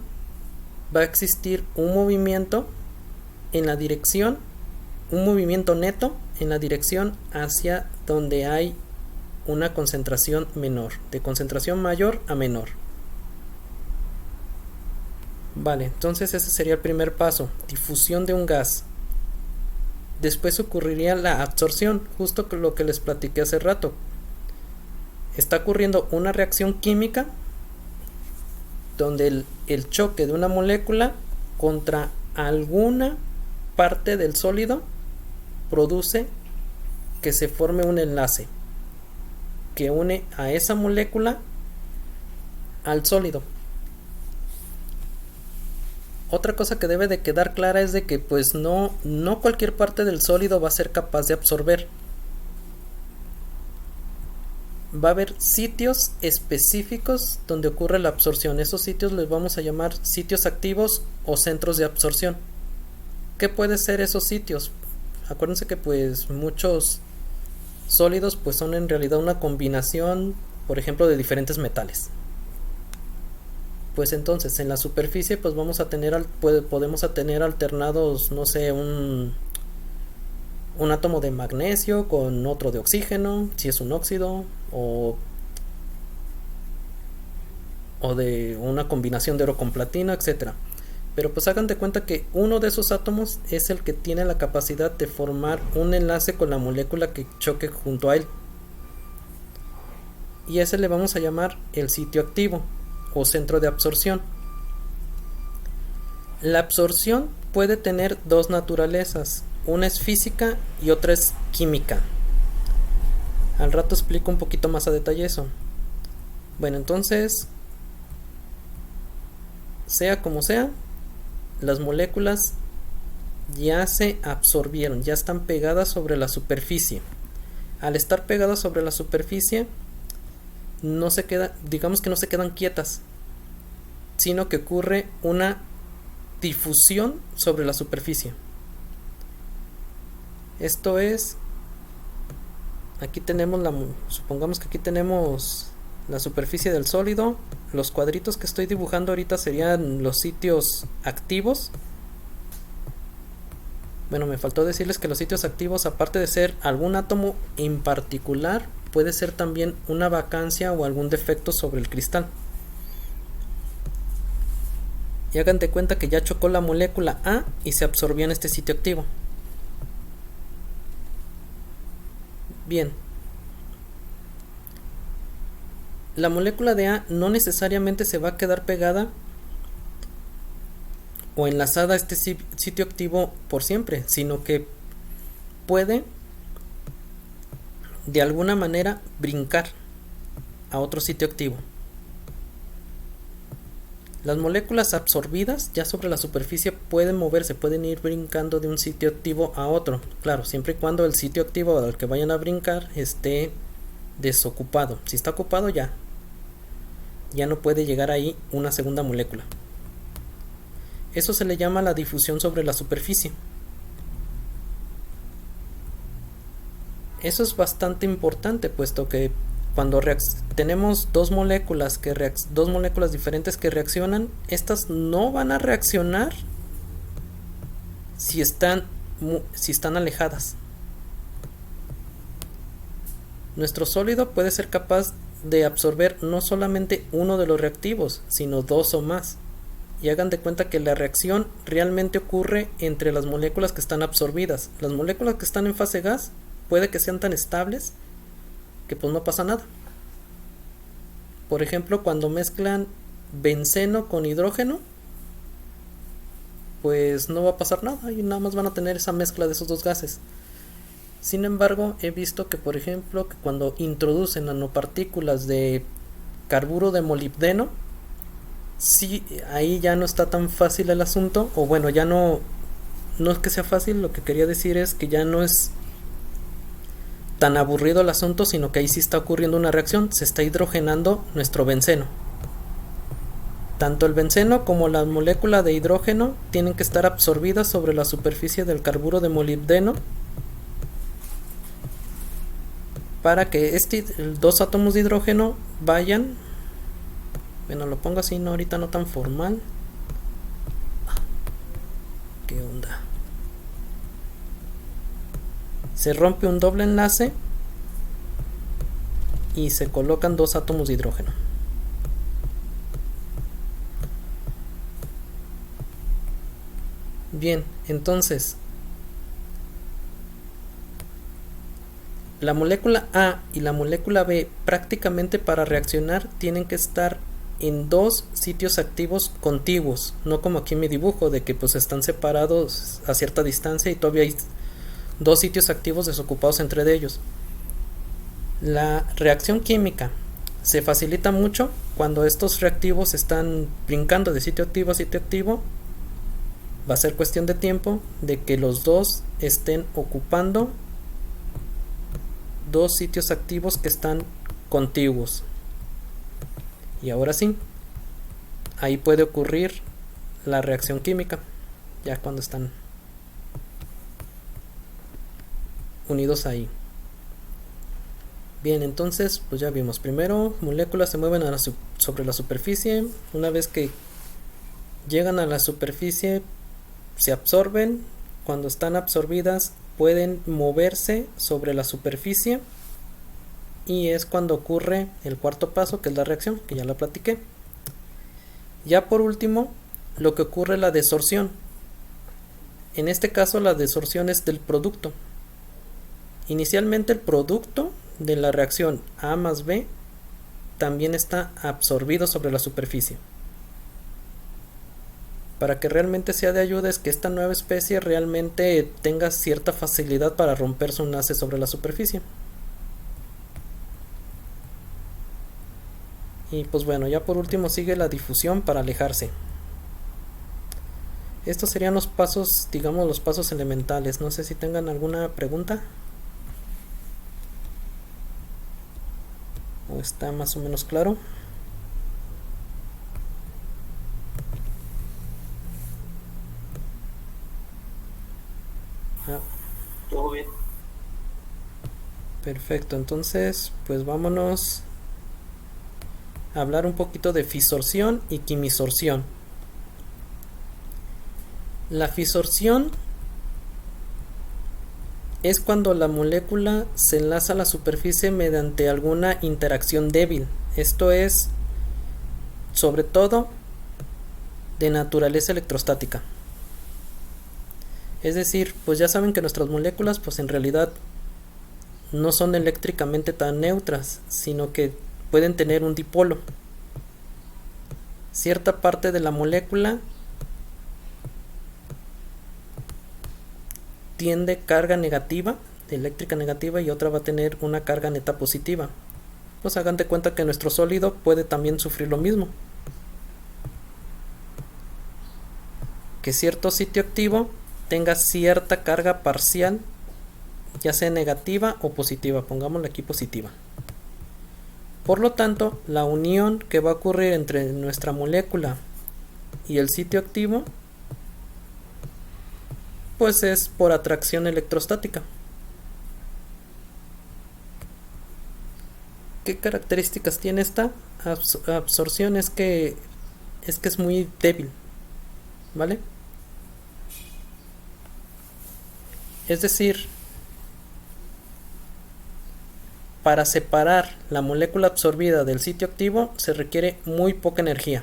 va a existir un movimiento en la dirección, un movimiento neto en la dirección hacia donde hay una concentración menor, de concentración mayor a menor. Vale, entonces ese sería el primer paso, difusión de un gas. Después ocurriría la absorción, justo lo que les platiqué hace rato. Está ocurriendo una reacción química donde el choque de una molécula contra alguna parte del sólido produce que se forme un enlace que une a esa molécula al sólido. Otra cosa que debe de quedar clara es de que pues no cualquier parte del sólido va a ser capaz de absorber. Va a haber sitios específicos donde ocurre la absorción. Esos sitios les vamos a llamar sitios activos o centros de absorción. ¿Qué puede ser esos sitios? Acuérdense que pues muchos sólidos pues son en realidad una combinación, por ejemplo, de diferentes metales. Pues entonces en la superficie pues podemos tener alternados, no sé, un átomo de magnesio con otro de oxígeno, si es un óxido, o de una combinación de oro con platino, etcétera. Pero pues hagan de cuenta que uno de esos átomos es el que tiene la capacidad de formar un enlace con la molécula que choque junto a él, y ese le vamos a llamar el sitio activo o centro de absorción. La absorción puede tener dos naturalezas, una es física y otra es química. Al rato explico un poquito más a detalle eso. Bueno, entonces, sea como sea, las moléculas ya se absorbieron, ya están pegadas sobre la superficie. Al estar pegadas sobre la superficie, digamos que no se quedan quietas, sino que ocurre una difusión sobre la superficie. Esto es, aquí tenemos supongamos que aquí tenemos la superficie del sólido. Los cuadritos que estoy dibujando ahorita serían los sitios activos. Bueno, me faltó decirles que los sitios activos, aparte de ser algún átomo en particular, puede ser también una vacancia o algún defecto sobre el cristal. Y hagan de cuenta que ya chocó la molécula A y se absorbió en este sitio activo. Bien. La molécula de A no necesariamente se va a quedar pegada o enlazada a este sitio activo por siempre, sino que puede de alguna manera brincar a otro sitio activo. Las moléculas absorbidas ya sobre la superficie pueden moverse, pueden ir brincando de un sitio activo a otro, claro, siempre y cuando el sitio activo al que vayan a brincar esté desocupado. Si está ocupado ya no puede llegar ahí una segunda molécula. Eso se le llama la difusión sobre la superficie. Eso es bastante importante, puesto que cuando tenemos dos moléculas diferentes que reaccionan, estas no van a reaccionar si están alejadas. Nuestro sólido puede ser capaz de absorber no solamente uno de los reactivos, sino dos o más. Y hagan de cuenta que la reacción realmente ocurre entre las moléculas que están absorbidas. Las moléculas que están en fase gas puede que sean tan estables que pues no pasa nada. Por ejemplo, cuando mezclan benceno con hidrógeno, pues no va a pasar nada y nada más van a tener esa mezcla de esos dos gases. Sin embargo, he visto que, por ejemplo, que cuando introducen nanopartículas de carburo de molibdeno, sí, ahí ya no está tan fácil el asunto, o bueno, ya no es que sea fácil, lo que quería decir es que ya no es tan aburrido el asunto, sino que ahí sí está ocurriendo una reacción, se está hidrogenando nuestro benceno. Tanto el benceno como la molécula de hidrógeno tienen que estar absorbidas sobre la superficie del carburo de molibdeno para que dos átomos de hidrógeno vayan, bueno, lo pongo así, no, ahorita no tan formal. ¿Qué onda? Se rompe un doble enlace y se colocan dos átomos de hidrógeno. Bien, entonces la molécula A y la molécula B prácticamente para reaccionar tienen que estar en dos sitios activos contiguos, no como aquí en mi dibujo de que pues están separados a cierta distancia y todavía hay dos sitios activos desocupados entre ellos. La reacción química se facilita mucho cuando estos reactivos están brincando de sitio activo a sitio activo. Va a ser cuestión de tiempo de que los dos estén ocupando dos sitios activos que están contiguos. Y ahora sí, ahí puede ocurrir la reacción química, ya cuando están unidos ahí. Bien, entonces pues ya vimos, primero moléculas se mueven sobre la superficie, una vez que llegan a la superficie se absorben, cuando están absorbidas pueden moverse sobre la superficie y es cuando ocurre el cuarto paso, que es la reacción, que ya la platiqué. Ya por último, lo que ocurre es la desorción. En este caso la desorción es del producto. Inicialmente el producto de la reacción A más B también está absorbido sobre la superficie. Para que realmente sea de ayuda es que esta nueva especie realmente tenga cierta facilidad para romper su enlace sobre la superficie. Y pues bueno, ya por último sigue la difusión para alejarse. Estos serían los pasos, digamos los pasos elementales. No sé si tengan alguna pregunta. ¿O está más o menos claro? Perfecto, entonces pues vámonos a hablar un poquito de fisorción y quimisorción. La fisorción es cuando la molécula se enlaza a la superficie mediante alguna interacción débil. Esto es sobre todo de naturaleza electrostática. Es decir, pues ya saben que nuestras moléculas pues en realidad no son eléctricamente tan neutras, sino que pueden tener un dipolo. Cierta parte de la molécula tiende carga negativa, eléctrica negativa, y otra va a tener una carga neta positiva. Pues hagan de cuenta que nuestro sólido puede también sufrir lo mismo. Que cierto sitio activo tenga cierta carga parcial, ya sea negativa o positiva, pongámosle aquí positiva. Por lo tanto, la unión que va a ocurrir entre nuestra molécula y el sitio activo pues es por atracción electrostática. ¿Qué características tiene esta absorción? Es que es muy débil, ¿vale? Es decir, para separar la molécula absorbida del sitio activo se requiere muy poca energía.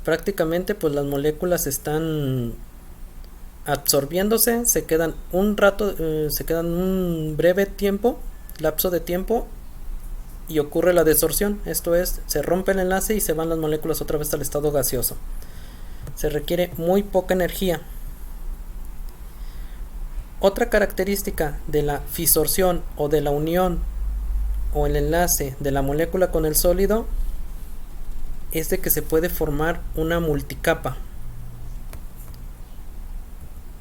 Prácticamente pues las moléculas están absorbiéndose, se quedan un rato, se quedan un breve tiempo, lapso de tiempo, y ocurre la desorción. Esto es, se rompe el enlace y se van las moléculas otra vez al estado gaseoso. Se requiere muy poca energía. Otra característica de la fisorción o de la unión o el enlace de la molécula con el sólido es de que se puede formar una multicapa.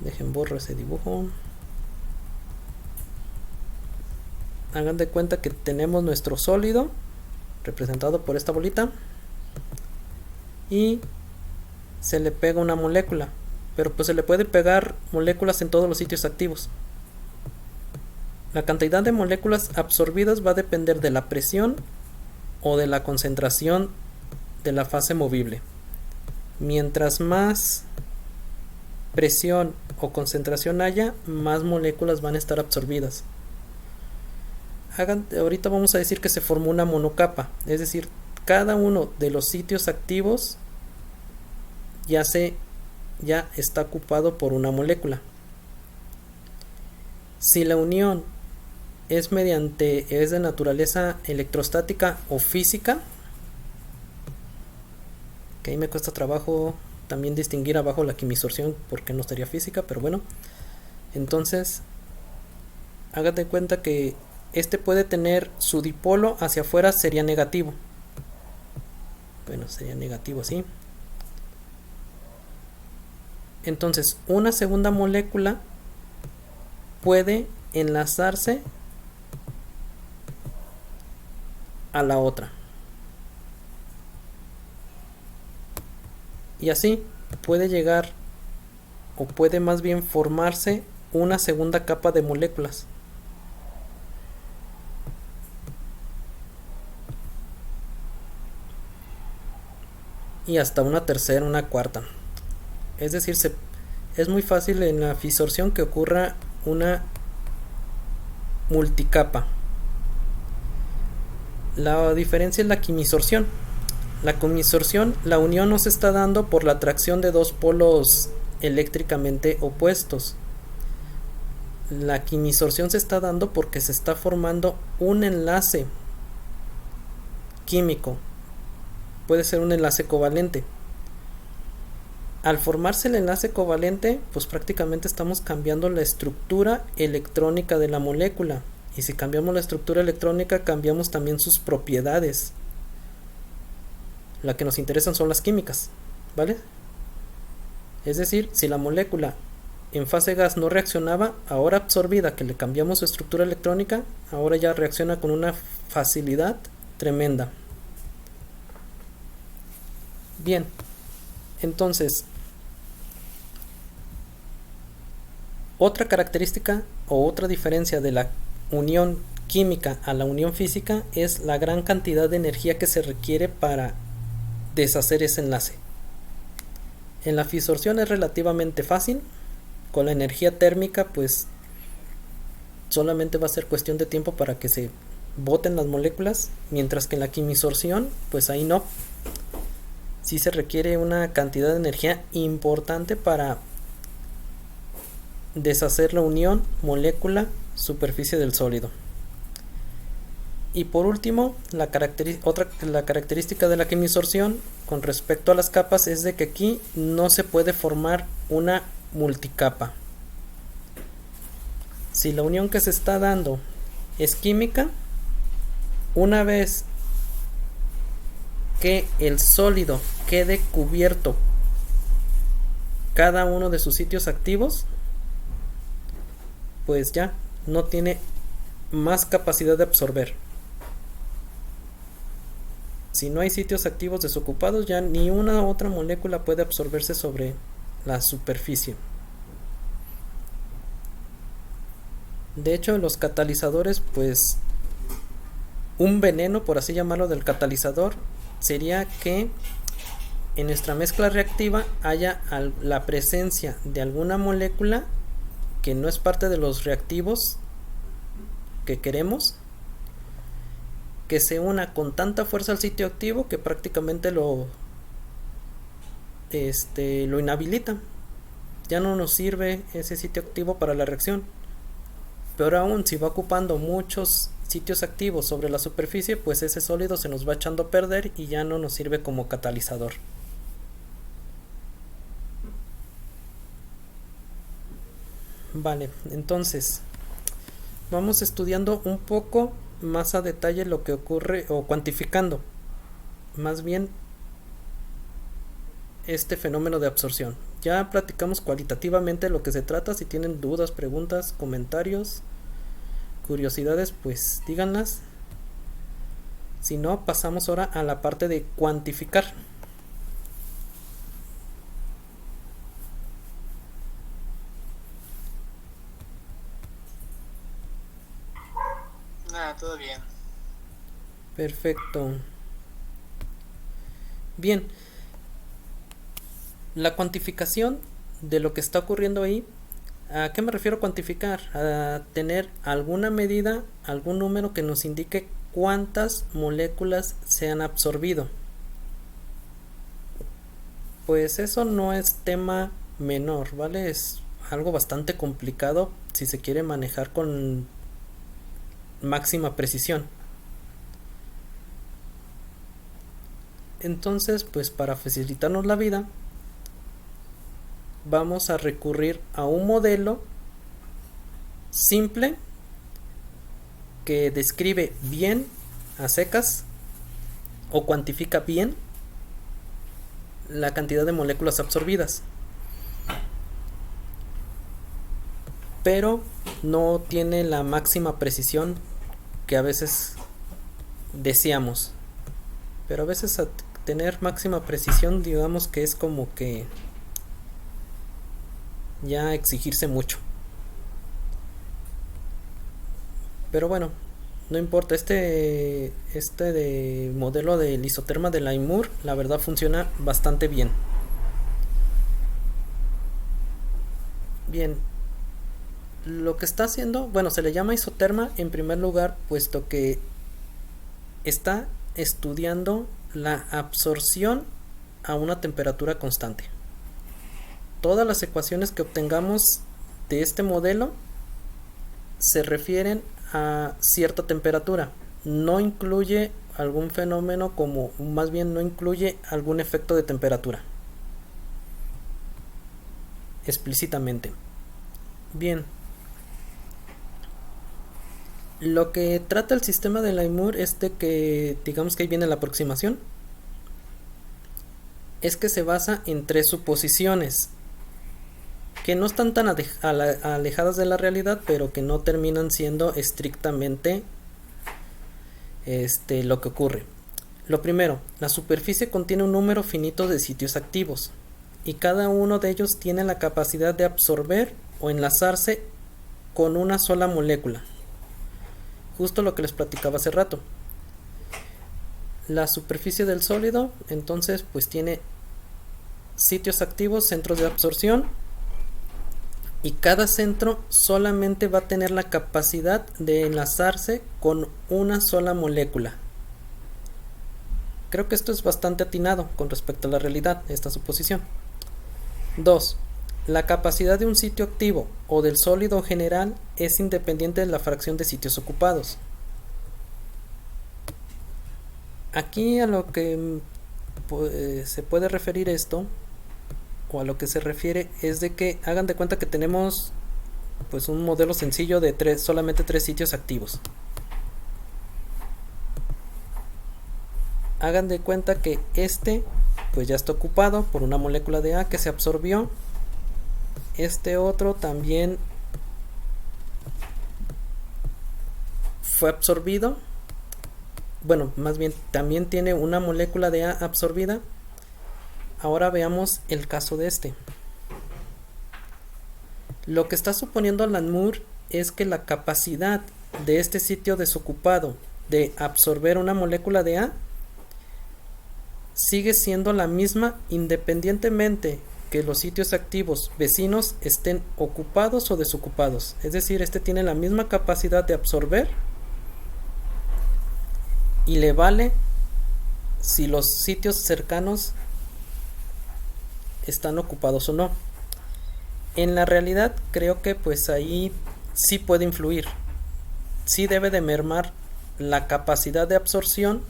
Dejen borro ese dibujo. Hagan de cuenta que tenemos nuestro sólido representado por esta bolita y se le pega una molécula, pero pues se le puede pegar moléculas en todos los sitios activos. La cantidad de moléculas absorbidas va a depender de la presión o de la concentración de la fase movible. Mientras más presión o concentración haya, más moléculas van a estar absorbidas. Ahorita vamos a decir que se formó una monocapa, es decir, cada uno de los sitios activos ya está ocupado por una molécula. Si la unión es de naturaleza electrostática o física, que ahí me cuesta trabajo también distinguir abajo la quimisorción porque no sería física, pero bueno, entonces hágate cuenta que este puede tener su dipolo hacia afuera, sería negativo. Bueno, sería negativo así. Entonces una segunda molécula puede enlazarse a la otra, y así puede llegar, o puede más bien formarse, una segunda capa de moléculas. Y hasta una tercera, una cuarta. Es decir, es muy fácil en la fisorción que ocurra una multicapa. La diferencia es la quimisorción. La quimisorción, la unión no se está dando por la atracción de dos polos eléctricamente opuestos. La quimisorción se está dando porque se está formando un enlace químico. Puede ser un enlace covalente. Al formarse el enlace covalente, pues prácticamente estamos cambiando la estructura electrónica de la molécula. Y si cambiamos la estructura electrónica, cambiamos también sus propiedades. La que nos interesan son las químicas, ¿vale? Es decir, si la molécula en fase gas no reaccionaba, ahora absorbida, que le cambiamos su estructura electrónica, ahora ya reacciona con una facilidad tremenda. Bien, entonces, otra característica o otra diferencia de la unión química a la unión física es la gran cantidad de energía que se requiere para deshacer ese enlace. En la fisorción es relativamente fácil. Con la energía térmica pues solamente va a ser cuestión de tiempo para que se boten las moléculas, mientras que en la quimisorción pues ahí no. Sí se requiere una cantidad de energía importante para deshacer la unión molécula-superficie del sólido. Y por último, la característica de la quimisorción con respecto a las capas es de que aquí no se puede formar una multicapa. Si la unión que se está dando es química, una vez que el sólido quede cubierto cada uno de sus sitios activos, pues ya no tiene más capacidad de absorber. Si no hay sitios activos desocupados, ya ni una otra molécula puede absorberse sobre la superficie. De hecho, los catalizadores, pues un veneno, por así llamarlo, del catalizador sería que en nuestra mezcla reactiva haya la presencia de alguna molécula que no es parte de los reactivos que queremos, que se una con tanta fuerza al sitio activo que prácticamente lo inhabilita. Ya no nos sirve ese sitio activo para la reacción. Pero aún si va ocupando muchos sitios activos sobre la superficie, pues ese sólido se nos va echando a perder y ya no nos sirve como catalizador. Vale, entonces vamos estudiando un poco más a detalle lo que ocurre, o cuantificando más bien este fenómeno de absorción. Ya platicamos cualitativamente lo que se trata. Si tienen dudas, preguntas, comentarios, curiosidades, pues díganlas. Si no, pasamos ahora a la parte de cuantificar. Nada, todo bien. Perfecto. Bien. La cuantificación de lo que está ocurriendo ahí, ¿a qué me refiero cuantificar? A tener alguna medida, algún número que nos indique cuántas moléculas se han absorbido. Pues eso no es tema menor, ¿vale? Es algo bastante complicado si se quiere manejar con máxima precisión. Entonces, pues para facilitarnos la vida, vamos a recurrir a un modelo simple que describe bien a secas o cuantifica bien la cantidad de moléculas absorbidas, pero no tiene la máxima precisión que a veces deseamos. Pero a veces a tener máxima precisión, digamos que es como que ya exigirse mucho. Pero bueno, no importa. Este de modelo del isoterma de Laimour, la verdad funciona bastante bien. Bien, lo que está haciendo, bueno, se le llama isoterma en primer lugar, puesto que está estudiando la absorción a una temperatura constante. Todas las ecuaciones que obtengamos de este modelo se refieren a cierta temperatura. No incluye algún fenómeno, como más bien no incluye algún efecto de temperatura explícitamente. Bien, lo que trata el sistema de Laimour es de que, digamos que ahí viene la aproximación, es que se basa en tres suposiciones que no están tan alejadas de la realidad, pero que no terminan siendo estrictamente lo que ocurre. Lo primero, la superficie contiene un número finito de sitios activos y cada uno de ellos tiene la capacidad de absorber o enlazarse con una sola molécula. Justo lo que les platicaba hace rato. La superficie del sólido, entonces, pues tiene sitios activos, centros de absorción, y cada centro solamente va a tener la capacidad de enlazarse con una sola molécula. Creo que esto es bastante atinado con respecto a la realidad, esta suposición. 2. La capacidad de un sitio activo o del sólido general es independiente de la fracción de sitios ocupados. Aquí a lo que se puede referir esto, o a lo que se refiere, es de que hagan de cuenta que tenemos pues un modelo sencillo de solamente 3 sitios activos. Hagan de cuenta que este pues ya está ocupado por una molécula de A que se absorbió. Este otro también fue absorbido. Bueno, más bien también tiene una molécula de A absorbida. Ahora veamos el caso de este. Lo que está suponiendo Alan Moore es que la capacidad de este sitio desocupado de absorber una molécula de A sigue siendo la misma independientemente que los sitios activos vecinos estén ocupados o desocupados. Es decir, este tiene la misma capacidad de absorber y le vale si los sitios cercanos están ocupados o no. En la realidad creo que pues ahí sí puede influir, sí debe de mermar la capacidad de absorción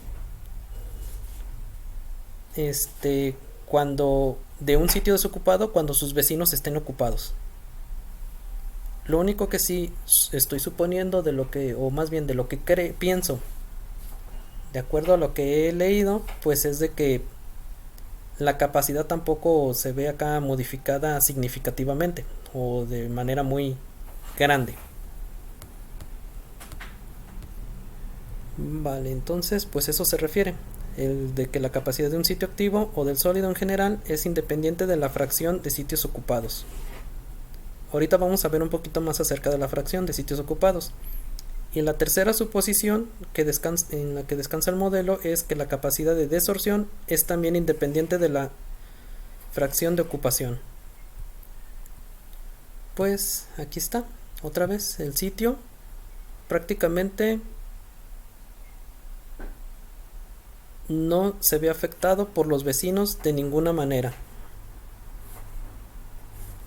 cuando de un sitio desocupado cuando sus vecinos estén ocupados. Lo único que sí estoy suponiendo de lo que, o más bien de lo que pienso, de acuerdo a lo que he leído, pues es de que la capacidad tampoco se ve acá modificada significativamente o de manera muy grande. Vale, entonces pues eso se refiere, el de que la capacidad de un sitio activo o del sólido en general es independiente de la fracción de sitios ocupados. Ahorita vamos a ver un poquito más acerca de la fracción de sitios ocupados. Y la tercera suposición en la que descansa el modelo es que la capacidad de desorción es también independiente de la fracción de ocupación. Pues aquí está, otra vez el sitio prácticamente no se ve afectado por los vecinos de ninguna manera.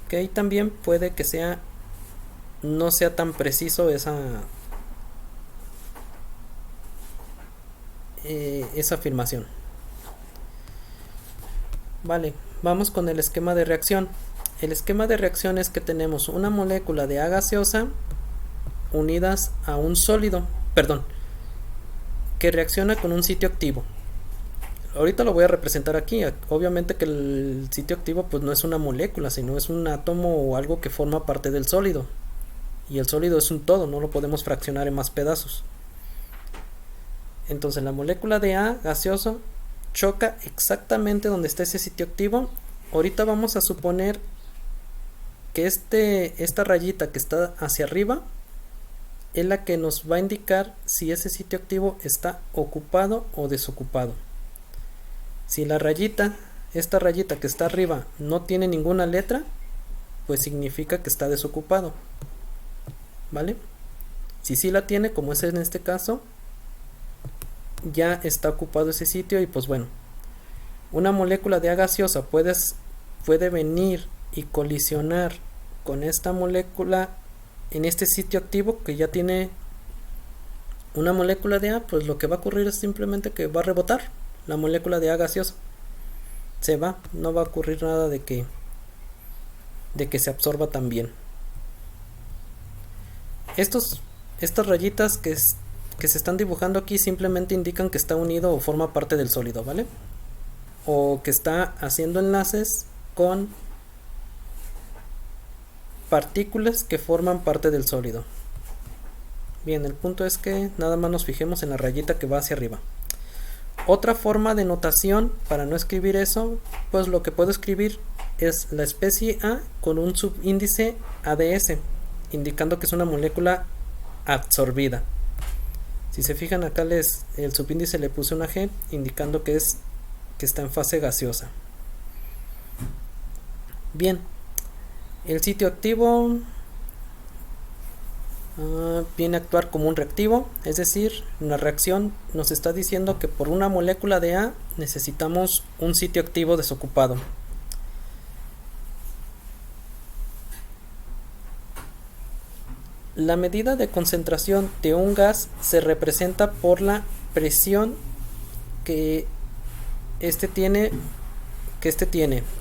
Que ahí también puede que no sea tan preciso esa afirmación. Vale, vamos con el esquema de reacción. El esquema de reacción es que tenemos una molécula de A gaseosa unidas a un sólido, que reacciona con un sitio activo. Ahorita lo voy a representar aquí. Obviamente que el sitio activo pues no es una molécula, sino es un átomo o algo que forma parte del sólido. Y el sólido es un todo, no lo podemos fraccionar en más pedazos. Entonces la molécula de A gaseoso choca exactamente donde está ese sitio activo. Ahorita vamos a suponer que esta rayita que está hacia arriba es la que nos va a indicar si ese sitio activo está ocupado o desocupado. Si esta rayita que está arriba no tiene ninguna letra, pues significa que está desocupado. ¿Vale? Si sí la tiene, como es en este caso, ya está ocupado ese sitio. Y pues bueno, una molécula de A gaseosa puede venir y colisionar con esta molécula en este sitio activo que ya tiene una molécula de A. Pues lo que va a ocurrir es simplemente que va a rebotar la molécula de A gaseosa, no va a ocurrir nada de que se absorba también. Estas rayitas que se están dibujando aquí simplemente indican que está unido o forma parte del sólido, ¿vale? O que está haciendo enlaces con partículas que forman parte del sólido. Bien, el punto es que nada más nos fijemos en la rayita que va hacia arriba. Otra forma de notación para no escribir eso, pues lo que puedo escribir es la especie A con un subíndice ADS indicando que es una molécula absorbida. Si se fijan acá el subíndice le puse una G, indicando que está en fase gaseosa. Bien, el sitio activo viene a actuar como un reactivo, es decir, una reacción nos está diciendo que por una molécula de A necesitamos un sitio activo desocupado. La medida de concentración de un gas se representa por la presión que este tiene,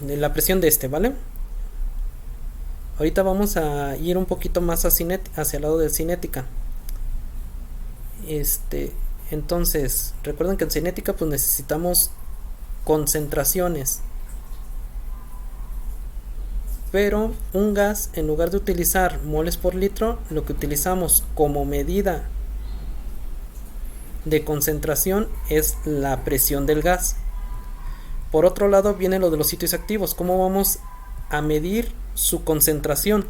la presión de ¿vale? Ahorita vamos a ir un poquito más hacia el lado de cinética. Entonces, recuerden que en cinética pues necesitamos concentraciones. Pero un gas, en lugar de utilizar moles por litro, lo que utilizamos como medida de concentración es la presión del gas. Por otro lado viene lo de los sitios activos. ¿Cómo vamos a medir su concentración?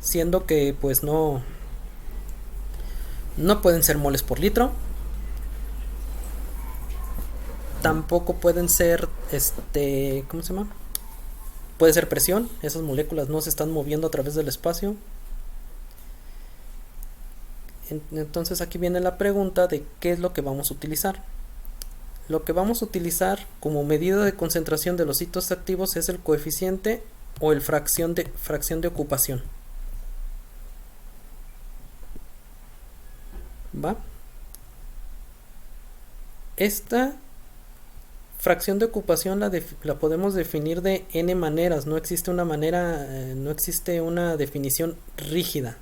Siendo que pues no pueden ser moles por litro. Tampoco pueden ser ¿cómo se llama? Puede ser presión, esas moléculas no se están moviendo a través del espacio. Entonces aquí viene la pregunta de qué es lo que vamos a utilizar. Lo que vamos a utilizar como medida de concentración de los sitios activos es el coeficiente o el fracción de ocupación. ¿Va? Esta fracción de ocupación la podemos definir de n maneras. No existe una definición rígida.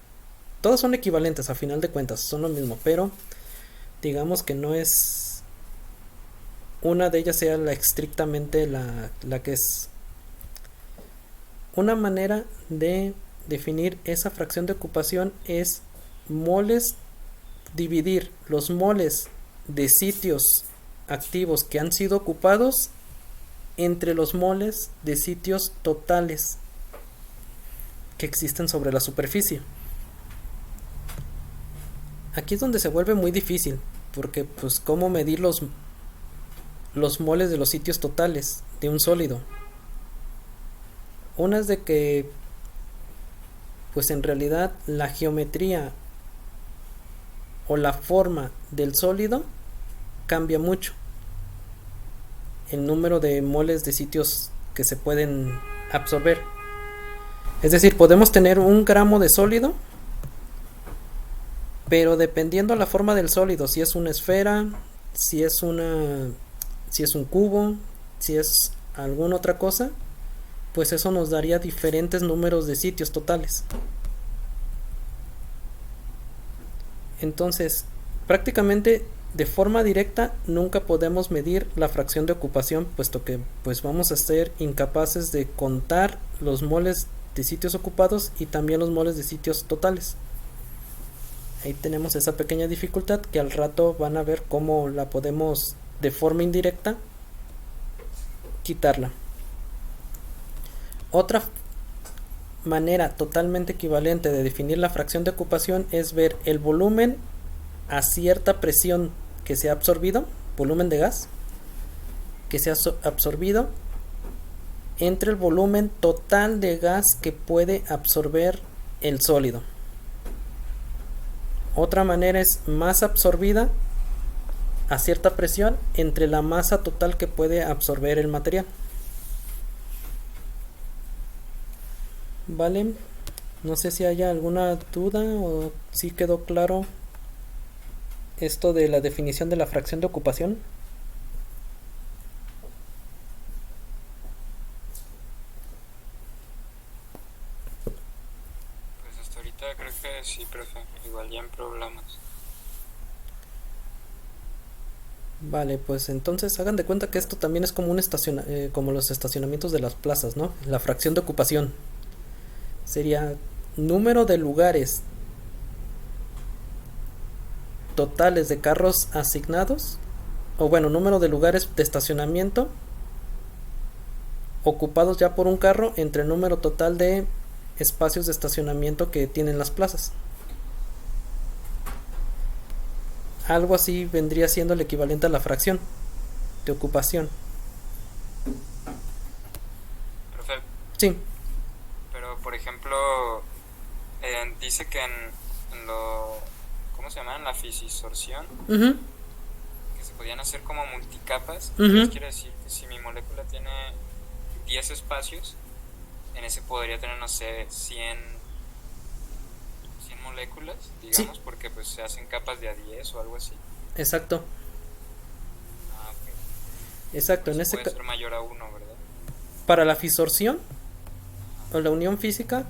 Todas son equivalentes a final de cuentas, son lo mismo, pero digamos que no es una de ellas sea estrictamente la que es. Una manera de definir esa fracción de ocupación es dividir los moles de sitios activos que han sido ocupados entre los moles de sitios totales que existen sobre la superficie. Aquí es donde se vuelve muy difícil, porque pues cómo medir los moles de los sitios totales de un sólido. Una es de que pues en realidad la geometría o la forma del sólido cambia mucho. El número de moles de sitios que se pueden absorber. Es decir, podemos tener 1 gramo de sólido, pero dependiendo la forma del sólido, si es una esfera, si es un cubo, si es alguna otra cosa, pues eso nos daría diferentes números de sitios totales. Entonces, prácticamente de forma directa nunca podemos medir la fracción de ocupación, puesto que pues vamos a ser incapaces de contar los moles de sitios ocupados y también los moles de sitios totales. Ahí tenemos esa pequeña dificultad que al rato van a ver cómo la podemos de forma indirecta quitarla. Otra manera totalmente equivalente de definir la fracción de ocupación es ver el volumen a cierta presión que se ha absorbido, volumen de gas que se ha absorbido, entre el volumen total de gas que puede absorber el sólido. Otra manera es masa absorbida a cierta presión entre la masa total que puede absorber el material. Vale, no sé si haya alguna duda o si quedó claro esto de la definición de la fracción de ocupación. Pues hasta ahorita creo que sí, profe, igual ya en problemas. Vale, pues entonces hagan de cuenta que esto también es como como los estacionamientos de las plazas, ¿no? La fracción de ocupación sería número de lugares totales de carros asignados, o bueno, número de lugares de estacionamiento ocupados ya por un carro entre el número total de espacios de estacionamiento que tienen las plazas. Algo así vendría siendo el equivalente a la fracción de ocupación. Perfecto. Sí. Pero, por ejemplo, dice que en lo... ¿Cómo se llama? En la fisisorción, Ujú. que se podían hacer como multicapas. Ujú. Entonces quiere decir que si mi molécula tiene 10 espacios, en ese podría tener, no sé, 100 moléculas, digamos, Sí. porque pues se hacen capas de a 10 o algo así. Exacto. Ah, ok. Exacto. En Pues ese puede ser mayor a 1, ¿verdad? para la fisorción o la unión física,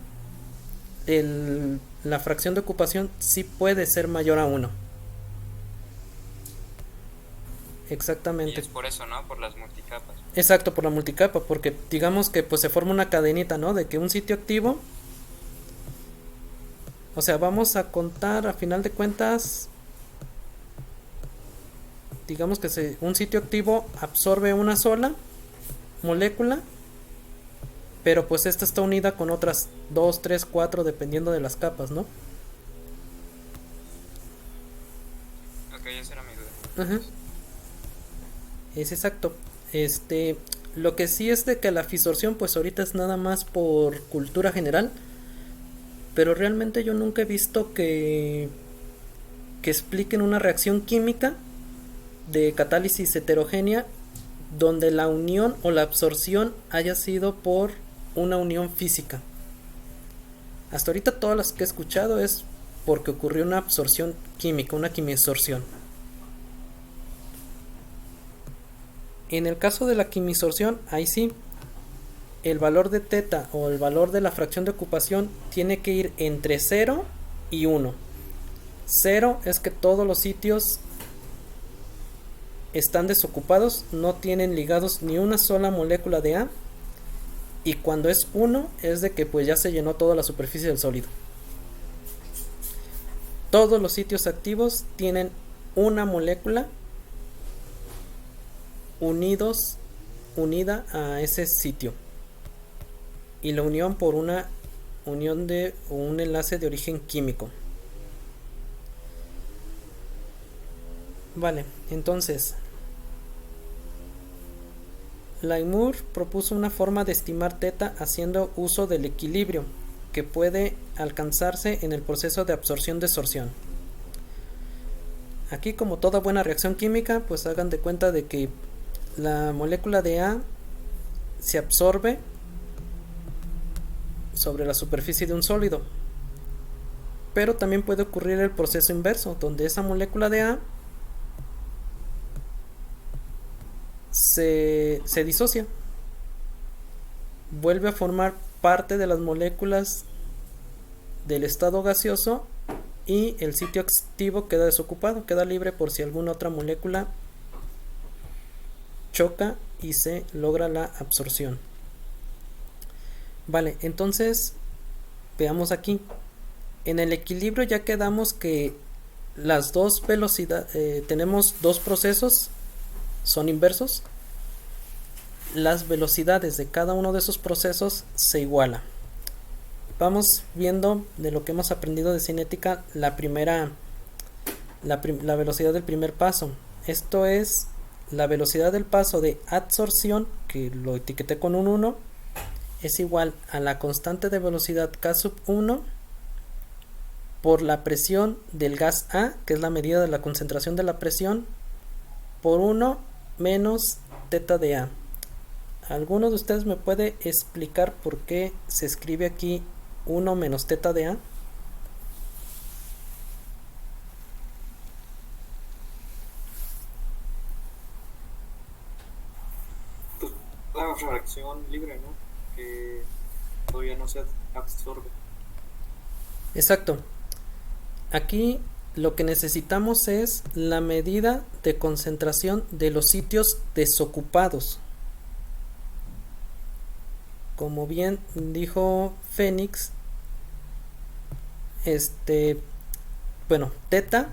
la fracción de ocupación sí puede ser mayor a 1. Y Exactamente. es por eso, ¿no? Por las multicapas. Exacto, por la multicapa, porque digamos que pues se forma una cadenita, ¿no? De que un sitio activo, o sea, vamos a contar a final de cuentas, digamos que un sitio activo absorbe una sola molécula, pero pues esta está unida con otras 2, 3, 4 dependiendo de las capas, ¿no? Ok, esa era mi duda. Ajá. Es exacto. Lo que sí es de que la fisorción pues ahorita es nada más por cultura general, pero realmente yo nunca he visto que expliquen una reacción química de catálisis heterogénea donde la unión o la absorción haya sido por una unión física. Hasta ahorita todas las que he escuchado es porque ocurrió una absorción química, una quimisorción. En el caso de la quimisorción, ahí sí, el valor de teta o el valor de la fracción de ocupación tiene que ir entre 0 y 1. 0 es que todos los sitios están desocupados, no tienen ligados ni una sola molécula de A. Y cuando es 1 es de que pues ya se llenó toda la superficie del sólido. Todos los sitios activos tienen una molécula unida a ese sitio, y la unión por una unión de un enlace de origen químico. Vale, entonces Lamour propuso una forma de estimar teta haciendo uso del equilibrio que puede alcanzarse en el proceso de absorción-desorción. Aquí, como toda buena reacción química, pues hagan de cuenta de que la molécula de A se absorbe sobre la superficie de un sólido, pero también puede ocurrir el proceso inverso, donde esa molécula de A se disocia, vuelve a formar parte de las moléculas del estado gaseoso y el sitio activo queda desocupado, queda libre por si alguna otra molécula choca y se logra la absorción. Vale, entonces veamos aquí. En el equilibrio ya quedamos que las dos velocidades, tenemos dos procesos, son inversos. Las velocidades de cada uno de esos procesos se iguala. Vamos viendo de lo que hemos aprendido de cinética la velocidad del primer paso. Esto es la velocidad del paso de adsorción, que lo etiqueté con un 1, es igual a la constante de velocidad K1 por la presión del gas A, que es la medida de la concentración de la presión, por 1 menos teta de A. ¿Alguno de ustedes me puede explicar por qué se escribe aquí 1 menos teta de A? Pues la fracción libre, ¿no? Que todavía no se absorbe. Exacto. Aquí lo que necesitamos es la medida de concentración de los sitios desocupados. Como bien dijo Fénix, bueno, teta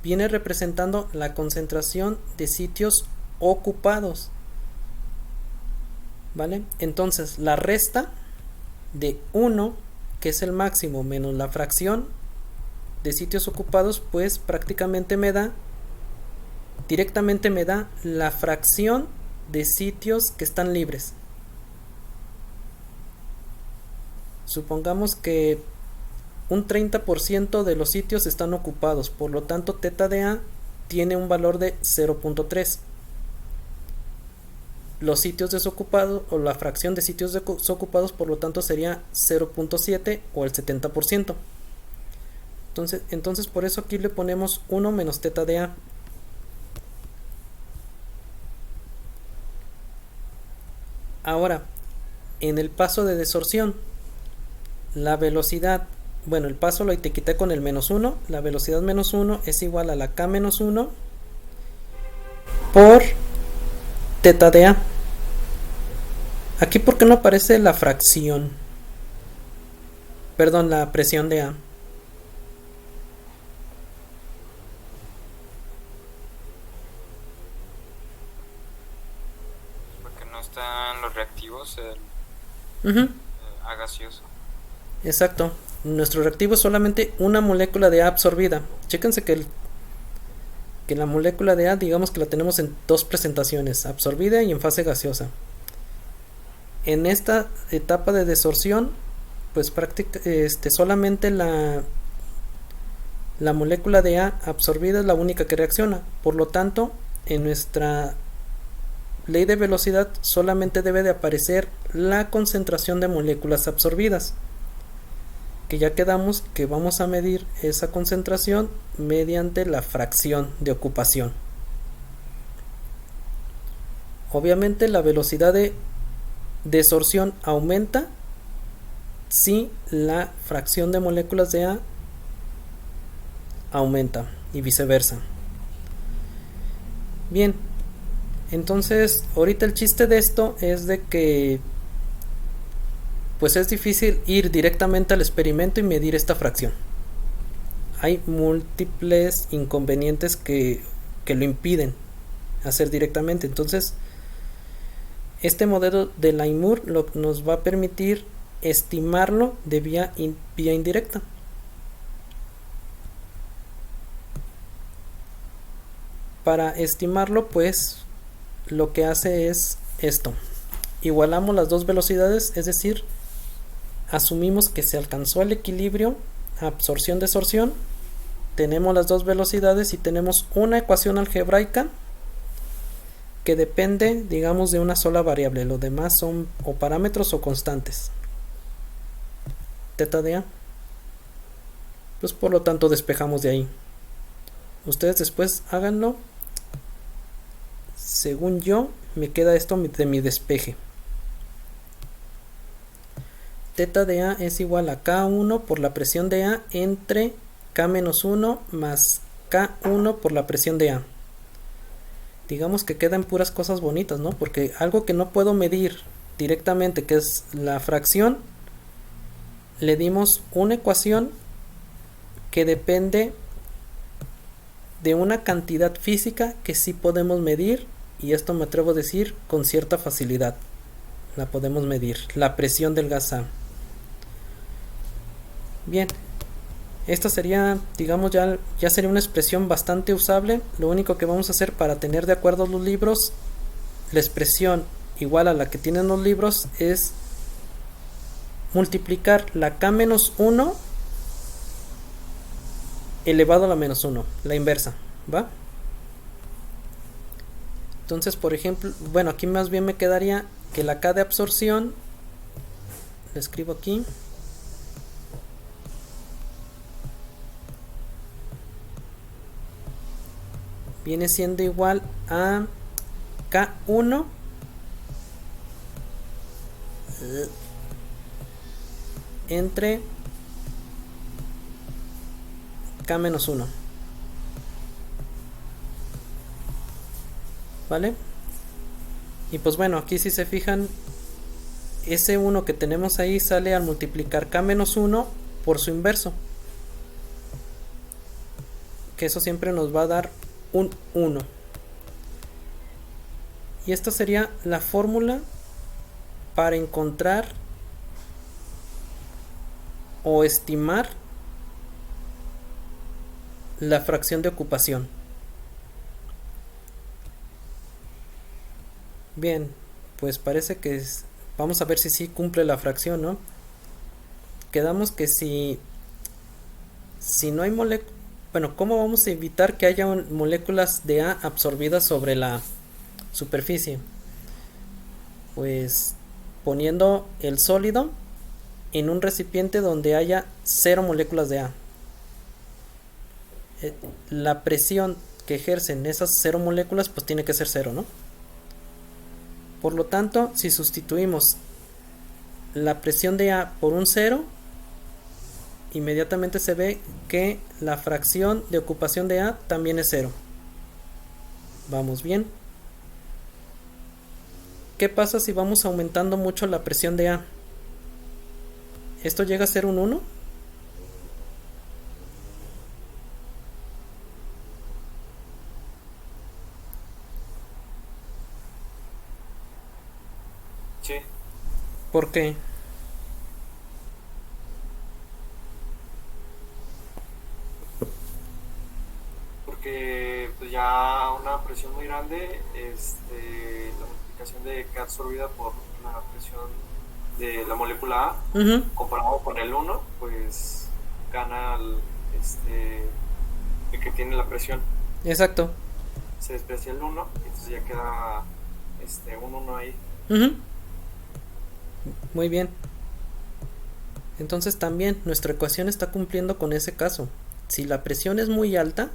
viene representando la concentración de sitios ocupados. ¿Vale? Entonces, la resta de 1 que es el máximo, menos la fracción de sitios ocupados, pues prácticamente directamente me da la fracción de sitios que están libres. Supongamos que un 30% de los sitios están ocupados, por lo tanto θ de A tiene un valor de 0.3. Los sitios desocupados, o la fracción de sitios desocupados, por lo tanto sería 0.7 o el 70%. Entonces por eso aquí le ponemos 1 menos θ de A. Ahora, en el paso de desorción, la velocidad, bueno, el paso lo te quité con el menos 1, la velocidad menos 1 es igual a la K menos 1 por θ de A. Aquí, ¿por qué no aparece la fracción? Perdón, la presión de A. Porque no están los reactivos a gaseoso. Exacto. Nuestro reactivo es solamente una molécula de A absorbida. Chéquense que la molécula de A, digamos que la tenemos en dos presentaciones, absorbida y en fase gaseosa. En esta etapa de desorción, pues solamente la molécula de A absorbida es la única que reacciona. Por lo tanto, en nuestra ley de velocidad solamente debe de aparecer la concentración de moléculas absorbidas, que ya quedamos que vamos a medir esa concentración mediante la fracción de ocupación. Obviamente la velocidad de desorción aumenta si la fracción de moléculas de A aumenta y viceversa. Bien, entonces ahorita el chiste de esto es de que pues es difícil ir directamente al experimento y medir esta fracción. Hay múltiples inconvenientes que lo impiden hacer directamente. Entonces, este modelo de Laimour nos va a permitir estimarlo de vía indirecta. Para estimarlo, pues, lo que hace es esto. Igualamos las dos velocidades, es decir, asumimos que se alcanzó el equilibrio absorción-desorción, tenemos las dos velocidades y tenemos una ecuación algebraica que depende, digamos, de una sola variable. Lo demás son o parámetros o constantes. Θ de A. Pues por lo tanto despejamos de ahí. Ustedes después háganlo. Según yo, me queda esto de mi despeje. Θ de A es igual a K1 por la presión de A entre K-1 más K1 por la presión de A. Digamos que quedan puras cosas bonitas, ¿no? Porque algo que no puedo medir directamente, que es la fracción, le dimos una ecuación que depende de una cantidad física que sí podemos medir, y esto me atrevo a decir con cierta facilidad. La podemos medir, la presión del gas A. Bien, esta sería, digamos, ya sería una expresión bastante usable. Lo único que vamos a hacer para tener de acuerdo los libros, la expresión igual a la que tienen los libros, es multiplicar la K-1 elevado a la menos 1, la inversa, ¿va? Entonces, por ejemplo, bueno, aquí más bien me quedaría que la K de absorción, la escribo aquí, viene siendo igual a K1 entre K-1, ¿vale? Y pues bueno, aquí si se fijan, ese 1 que tenemos ahí sale al multiplicar K-1 por su inverso, que eso siempre nos va a dar un 1. Y esta sería la fórmula para encontrar o estimar la fracción de ocupación. Bien, pues parece que vamos a ver si sí cumple la fracción, ¿no? Quedamos que si no hay moléculas, bueno, ¿cómo vamos a evitar que haya moléculas de A absorbidas sobre la superficie? Pues poniendo el sólido en un recipiente donde haya 0 moléculas de A. La presión que ejercen esas 0 moléculas pues tiene que ser 0, ¿no? Por lo tanto, si sustituimos la presión de A por un 0, inmediatamente se ve que la fracción de ocupación de A también es 0. Vamos bien. ¿Qué pasa si vamos aumentando mucho la presión de A? ¿Esto llega a ser un 1? Sí, ¿Por qué? porque pues ya una presión muy grande, la multiplicación de que absorbida por la presión de la molécula A, comparado con el 1, pues gana el que tiene la presión. Exacto. Se desprecia el 1, entonces ya queda un 1 ahí. Muy bien. Entonces también nuestra ecuación está cumpliendo con ese caso. Si la presión es muy alta,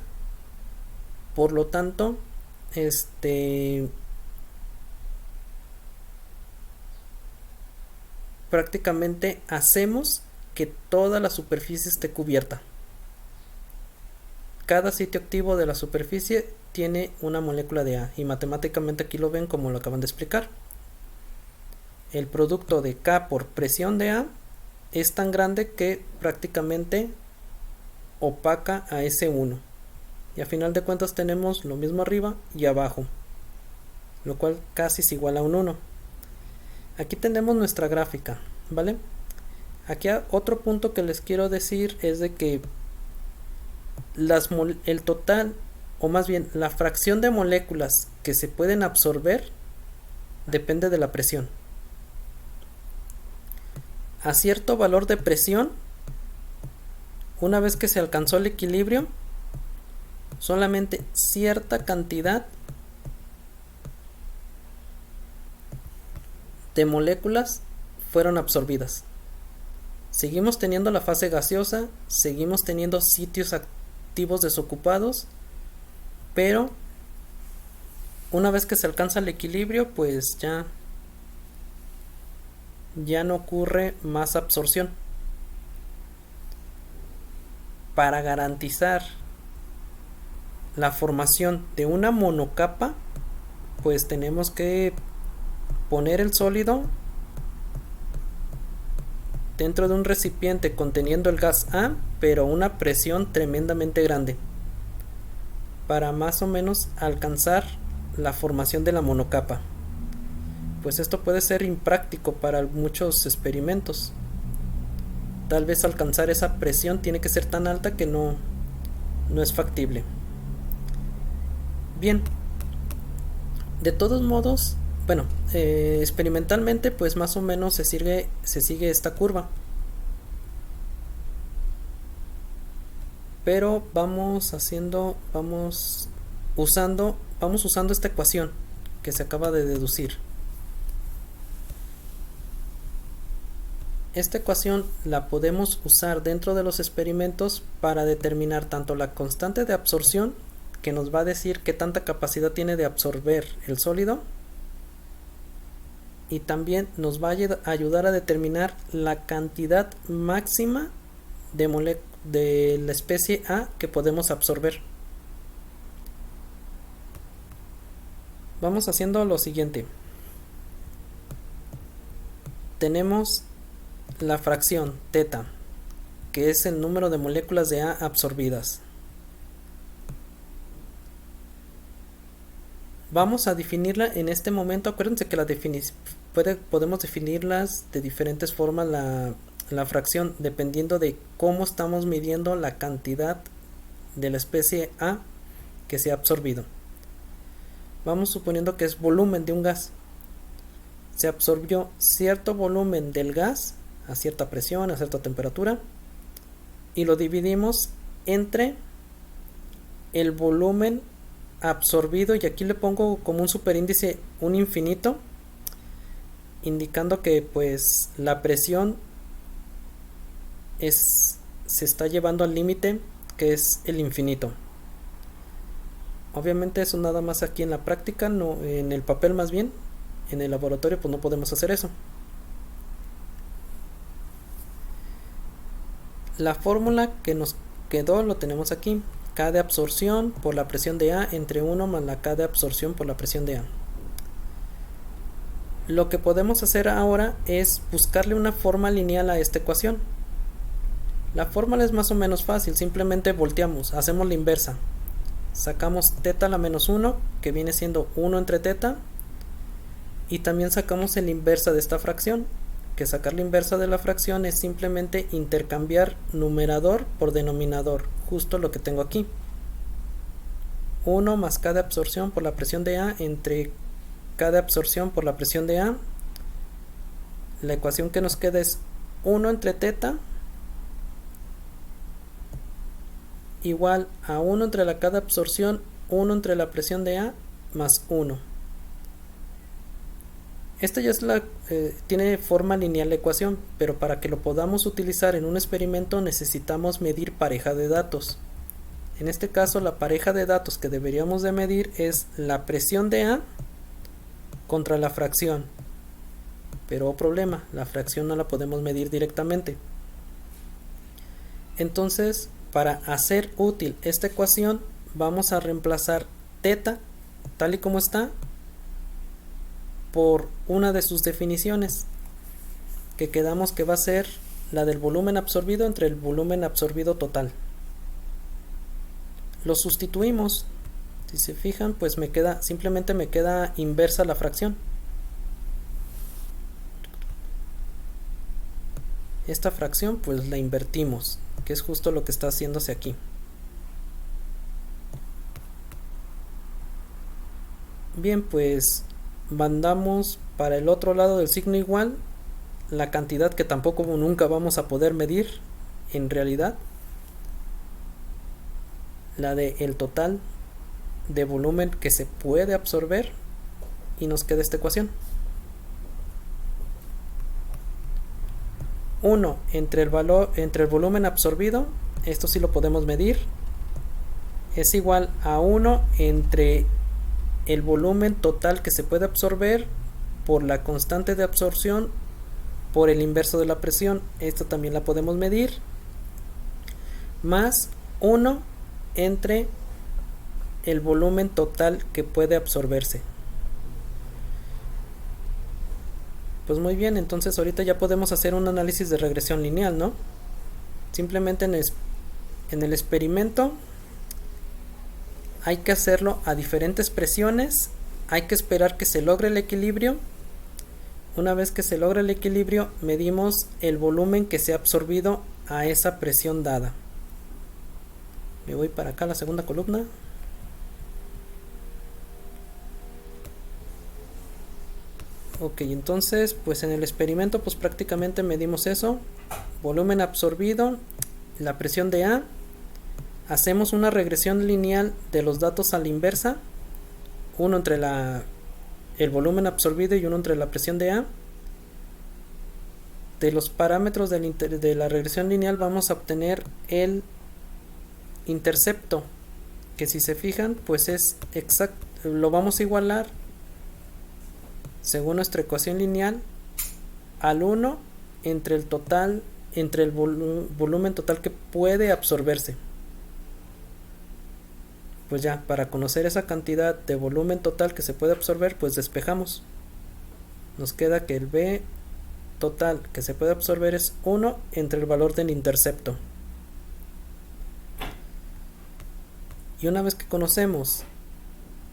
por lo tanto, prácticamente hacemos que toda la superficie esté cubierta. Cada sitio activo de la superficie tiene una molécula de A, y matemáticamente aquí lo ven como lo acaban de explicar. El producto de K por presión de A es tan grande que prácticamente opaca a ese 1. Y a final de cuentas tenemos lo mismo arriba y abajo, lo cual casi es igual a un 1. Aquí tenemos nuestra gráfica, ¿vale? Aquí otro punto que les quiero decir es de que el total, o más bien la fracción de moléculas que se pueden absorber depende de la presión. A cierto valor de presión, una vez que se alcanzó el equilibrio, solamente cierta cantidad de moléculas fueron absorbidas. Seguimos teniendo la fase gaseosa, seguimos teniendo sitios activos desocupados, pero una vez que se alcanza el equilibrio, pues ya no ocurre más absorción. Para garantizar la formación de una monocapa, pues tenemos que poner el sólido dentro de un recipiente conteniendo el gas A, pero a una presión tremendamente grande, para más o menos alcanzar la formación de la monocapa. Pues esto puede ser impráctico para muchos experimentos. Tal vez alcanzar esa presión tiene que ser tan alta que no es factible. Bien, de todos modos, bueno, experimentalmente pues más o menos se sigue esta curva, pero vamos usando esta ecuación que se acaba de deducir. Esta ecuación la podemos usar dentro de los experimentos para determinar tanto la constante de absorción, que nos va a decir qué tanta capacidad tiene de absorber el sólido, y también nos va a ayudar a determinar la cantidad máxima de la especie A que podemos absorber. Vamos haciendo lo siguiente. Tenemos la fracción teta, que es el número de moléculas de A absorbidas. Vamos a definirla en este momento. Acuérdense que podemos definirlas de diferentes formas, la fracción dependiendo de cómo estamos midiendo la cantidad de la especie A que se ha absorbido. Vamos suponiendo que es volumen de un gas. Se absorbió cierto volumen del gas a cierta presión, a cierta temperatura, y lo dividimos entre el volumen absorbido, y aquí le pongo como un superíndice un infinito, indicando que pues la presión se está llevando al límite, que es el infinito. Obviamente eso nada más aquí en la práctica, no en el papel más bien. En el laboratorio pues no podemos hacer eso. La fórmula que nos quedó lo tenemos aquí. K de absorción por la presión de A entre 1 más la K de absorción por la presión de A. Lo que podemos hacer ahora es buscarle una forma lineal a esta ecuación. La fórmula es más o menos fácil, simplemente volteamos, hacemos la inversa. Sacamos teta a la menos 1, que viene siendo 1 entre teta, y también sacamos la inversa de esta fracción, que sacar la inversa de la fracción es simplemente intercambiar numerador por denominador, justo lo que tengo aquí. 1 más K de absorción por la presión de A entre K de absorción por la presión de A. La ecuación que nos queda es 1 entre teta igual a 1 entre la K de absorción, 1 entre la presión de A más 1. Esta ya es tiene forma lineal la ecuación, pero para que lo podamos utilizar en un experimento necesitamos medir pareja de datos. En este caso la pareja de datos que deberíamos de medir es la presión de A contra la fracción. Pero problema, la fracción no la podemos medir directamente. Entonces, para hacer útil esta ecuación, vamos a reemplazar teta, tal y como está, por una de sus definiciones, que quedamos que va a ser la del volumen absorbido entre el volumen absorbido total. Lo sustituimos. Si se fijan, pues simplemente me queda inversa la fracción. Esta fracción pues la invertimos, que es justo lo que está haciéndose aquí. Bien, pues mandamos para el otro lado del signo igual la cantidad que tampoco nunca vamos a poder medir en realidad, la de el total de volumen que se puede absorber, y nos queda esta ecuación. 1 entre el volumen absorbido, esto sí lo podemos medir, es igual a 1 entre el volumen total que se puede absorber por la constante de absorción por el inverso de la presión, esto también la podemos medir, más 1 entre el volumen total que puede absorberse. Pues muy bien, entonces ahorita ya podemos hacer un análisis de regresión lineal, ¿no? Simplemente en el experimento hay que hacerlo a diferentes presiones, hay que esperar que se logre el equilibrio. Una vez que se logra el equilibrio, medimos el volumen que se ha absorbido a esa presión dada. Me voy para acá a la segunda columna. Ok, entonces pues en el experimento pues prácticamente medimos eso, volumen absorbido, la presión de A, hacemos una regresión lineal de los datos a la inversa, uno entre el volumen absorbido y uno entre la presión de A. De los parámetros de la regresión lineal vamos a obtener el intercepto, que si se fijan pues es exacto, lo vamos a igualar según nuestra ecuación lineal al 1 entre el total, entre el volumen total que puede absorberse. Pues ya, para conocer esa cantidad de volumen total que se puede absorber, pues despejamos. Nos queda que el B total que se puede absorber es 1 entre el valor del intercepto. Y una vez que conocemos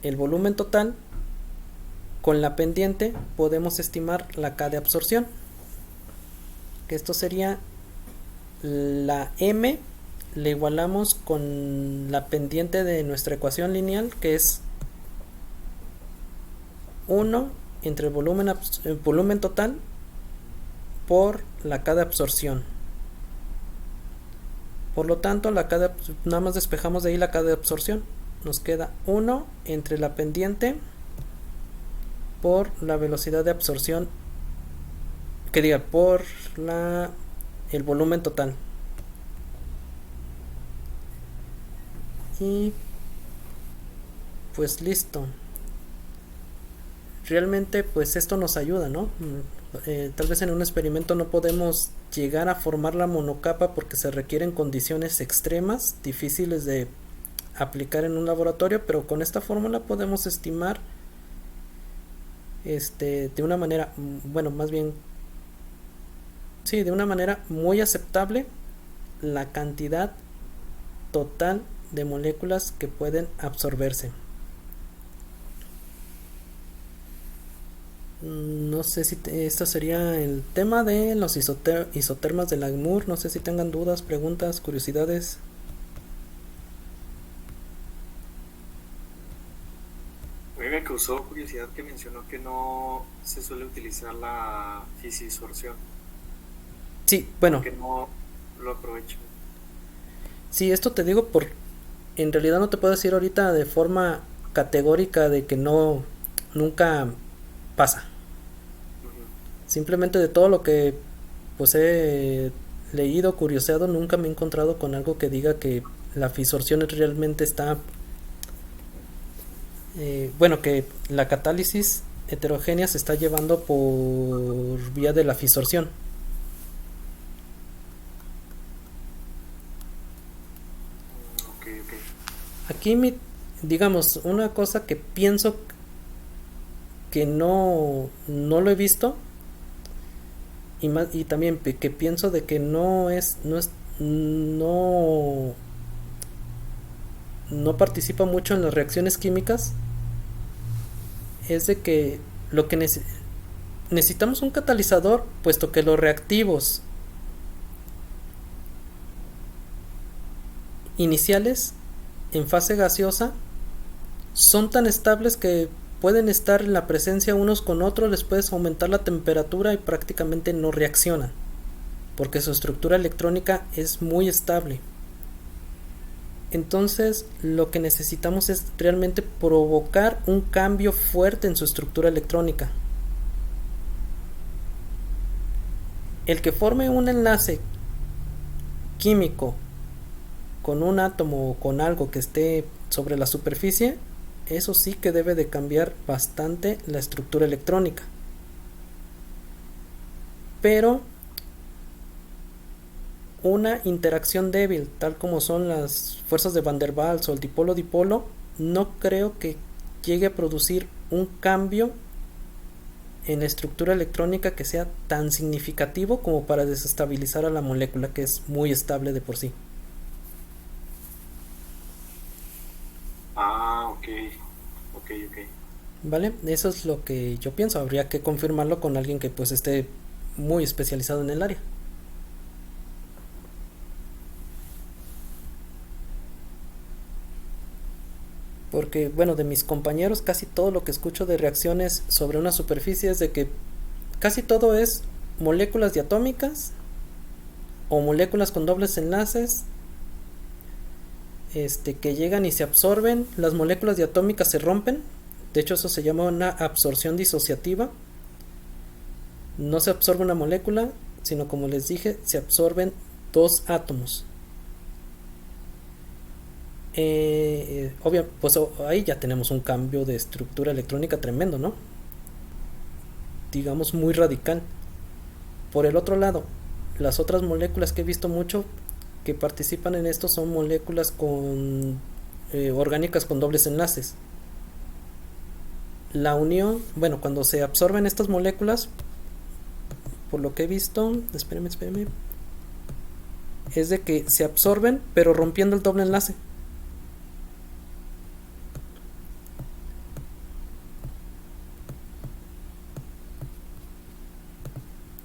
el volumen total, con la pendiente podemos estimar la K de absorción, que esto sería la m, le igualamos con la pendiente de nuestra ecuación lineal, que es 1 entre el volumen total por la K de absorción. Por lo tanto, nada más despejamos de ahí la K de absorción. Nos queda 1 entre la pendiente por la velocidad de absorción, por el volumen total. Y pues listo. Realmente pues esto nos ayuda, ¿no? Tal vez en un experimento no podemos llegar a formar la monocapa porque se requieren condiciones extremas, difíciles de aplicar en un laboratorio, pero con esta fórmula podemos estimar de una manera, de una manera muy aceptable la cantidad total de moléculas que pueden absorberse. No sé si esto sería el tema de los isotermas de Langmuir. No sé si tengan dudas, preguntas, curiosidades. A mí me causó curiosidad que mencionó que no se suele utilizar la fisisorción. Sí, bueno. Que no lo aprovechan. Sí, esto te digo en realidad no te puedo decir ahorita de forma categórica de que nunca pasa. Simplemente de todo lo que pues he leído, curioseado, nunca me he encontrado con algo que diga que la fisorción realmente está que la catálisis heterogénea se está llevando por vía de la fisorción. Okay. Aquí digamos una cosa que pienso que no lo he visto y también que pienso de que no participa mucho en las reacciones químicas, es de que lo que necesitamos un catalizador, puesto que los reactivos iniciales en fase gaseosa son tan estables que pueden estar en la presencia unos con otros, les puedes aumentar la temperatura y prácticamente no reaccionan, porque su estructura electrónica es muy estable. Entonces lo que necesitamos es realmente provocar un cambio fuerte en su estructura electrónica. El que forme un enlace químico con un átomo o con algo que esté sobre la superficie, eso sí que debe de cambiar bastante la estructura electrónica. Pero una interacción débil, tal como son las fuerzas de Van der Waals o el dipolo-dipolo, no creo que llegue a producir un cambio en la estructura electrónica que sea tan significativo como para desestabilizar a la molécula, que es muy estable de por sí. Ok. Vale, eso es lo que yo pienso. Habría que confirmarlo con alguien que pues esté muy especializado en el área. Porque de mis compañeros casi todo lo que escucho de reacciones sobre una superficie es de que casi todo es moléculas diatómicas o moléculas con dobles enlaces que llegan y se absorben. Las moléculas diatómicas se rompen. De hecho, eso se llama una absorción disociativa. No se absorbe una molécula, sino, como les dije, se absorben dos átomos. Pues ahí ya tenemos un cambio de estructura electrónica tremendo, ¿no? Digamos muy radical. Por el otro lado, las otras moléculas que he visto mucho que participan en esto son moléculas orgánicas con dobles enlaces. La unión, cuando se absorben estas moléculas, por lo que he visto, espérame, es de que se absorben pero rompiendo el doble enlace.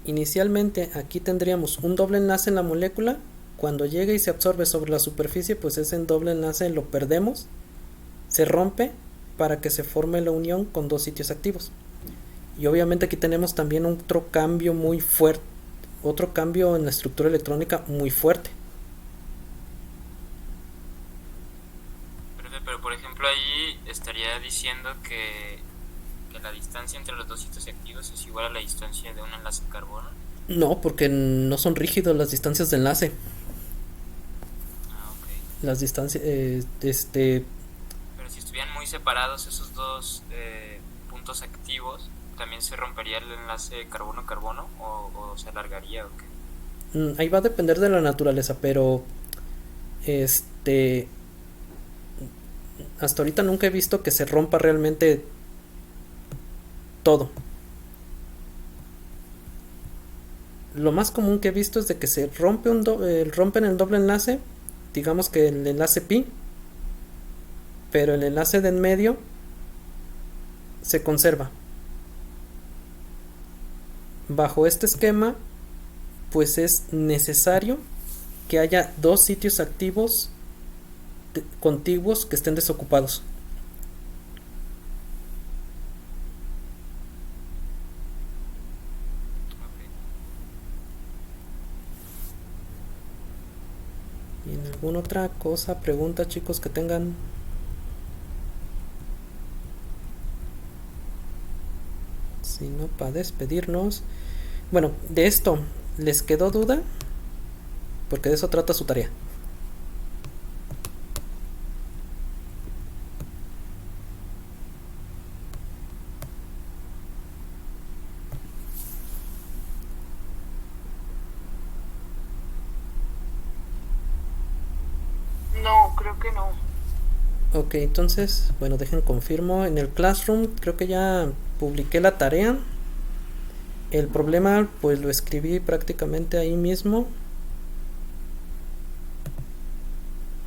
inicialmente aquí tendríamos un doble enlace en la molécula. Cuando llega y se absorbe sobre la superficie, pues ese doble enlace lo perdemos, se rompe para que se forme la unión con dos sitios activos. Y obviamente aquí tenemos también otro cambio muy fuerte, otro cambio en la estructura electrónica muy fuerte. Pero por ejemplo ahí estaría diciendo que la distancia entre los dos sitios activos es igual a la distancia de un enlace de carbono. No, porque no son rígidos las distancias de enlace. Ah, ok. Las distancias, Pero si estuvieran muy separados esos dos puntos activos, ¿también se rompería el enlace carbono-carbono o se alargaría o qué? ahí va a depender de la naturaleza, pero hasta ahorita nunca he visto que se rompa realmente todo. Lo más común que he visto es de que se rompen el doble enlace, digamos que el enlace pi, pero el enlace de en medio se conserva. Bajo este esquema, pues es necesario que haya dos sitios activos contiguos que estén desocupados. ¿Y en alguna otra cosa, pregunta, chicos, que tengan? Si no, para despedirnos. Bueno, de esto, ¿les quedó duda? Porque de eso trata su tarea. No, creo que no. Ok, entonces, bueno, dejen confirmo. En el Classroom creo que ya publiqué la tarea. El problema pues lo escribí prácticamente ahí mismo.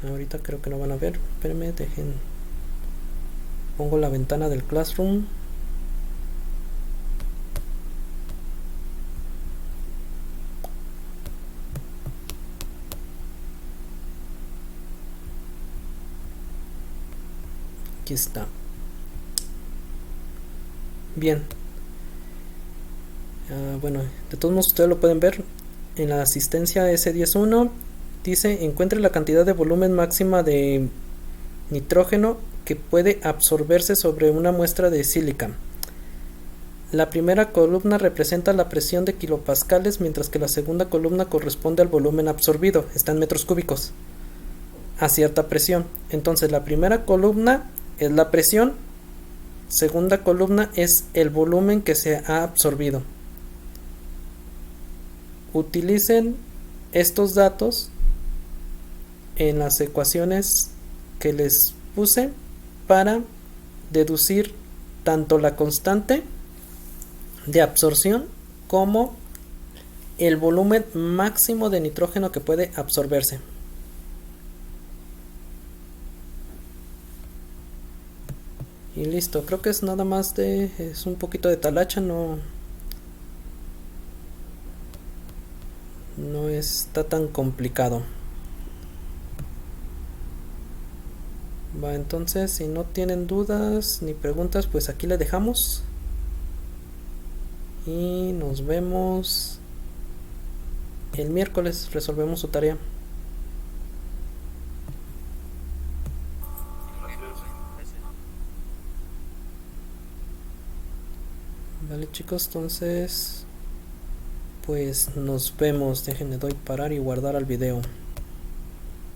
Ahorita creo que no van a ver. Espérenme, dejen. Pongo la ventana del Classroom. Aquí está. Bien. Bueno, de todos modos ustedes lo pueden ver. En la asistencia S10.1 dice: encuentre la cantidad de volumen máxima de nitrógeno que puede absorberse sobre una muestra de sílica. La primera columna representa la presión de kilopascales, mientras que la segunda columna corresponde al volumen absorbido, está en metros cúbicos, a cierta presión. Entonces la primera columna es la presión, segunda columna es el volumen que se ha absorbido. Utilicen estos datos en las ecuaciones que les puse para deducir tanto la constante de absorción como el volumen máximo de nitrógeno que puede absorberse. Y listo, creo que es nada más es un poquito de talacha, no está tan complicado. Va, entonces si no tienen dudas ni preguntas, pues aquí le dejamos y nos vemos el miércoles. Resolvemos su tarea. Vale, chicos, entonces pues nos vemos. Déjenme doy parar y guardar al video.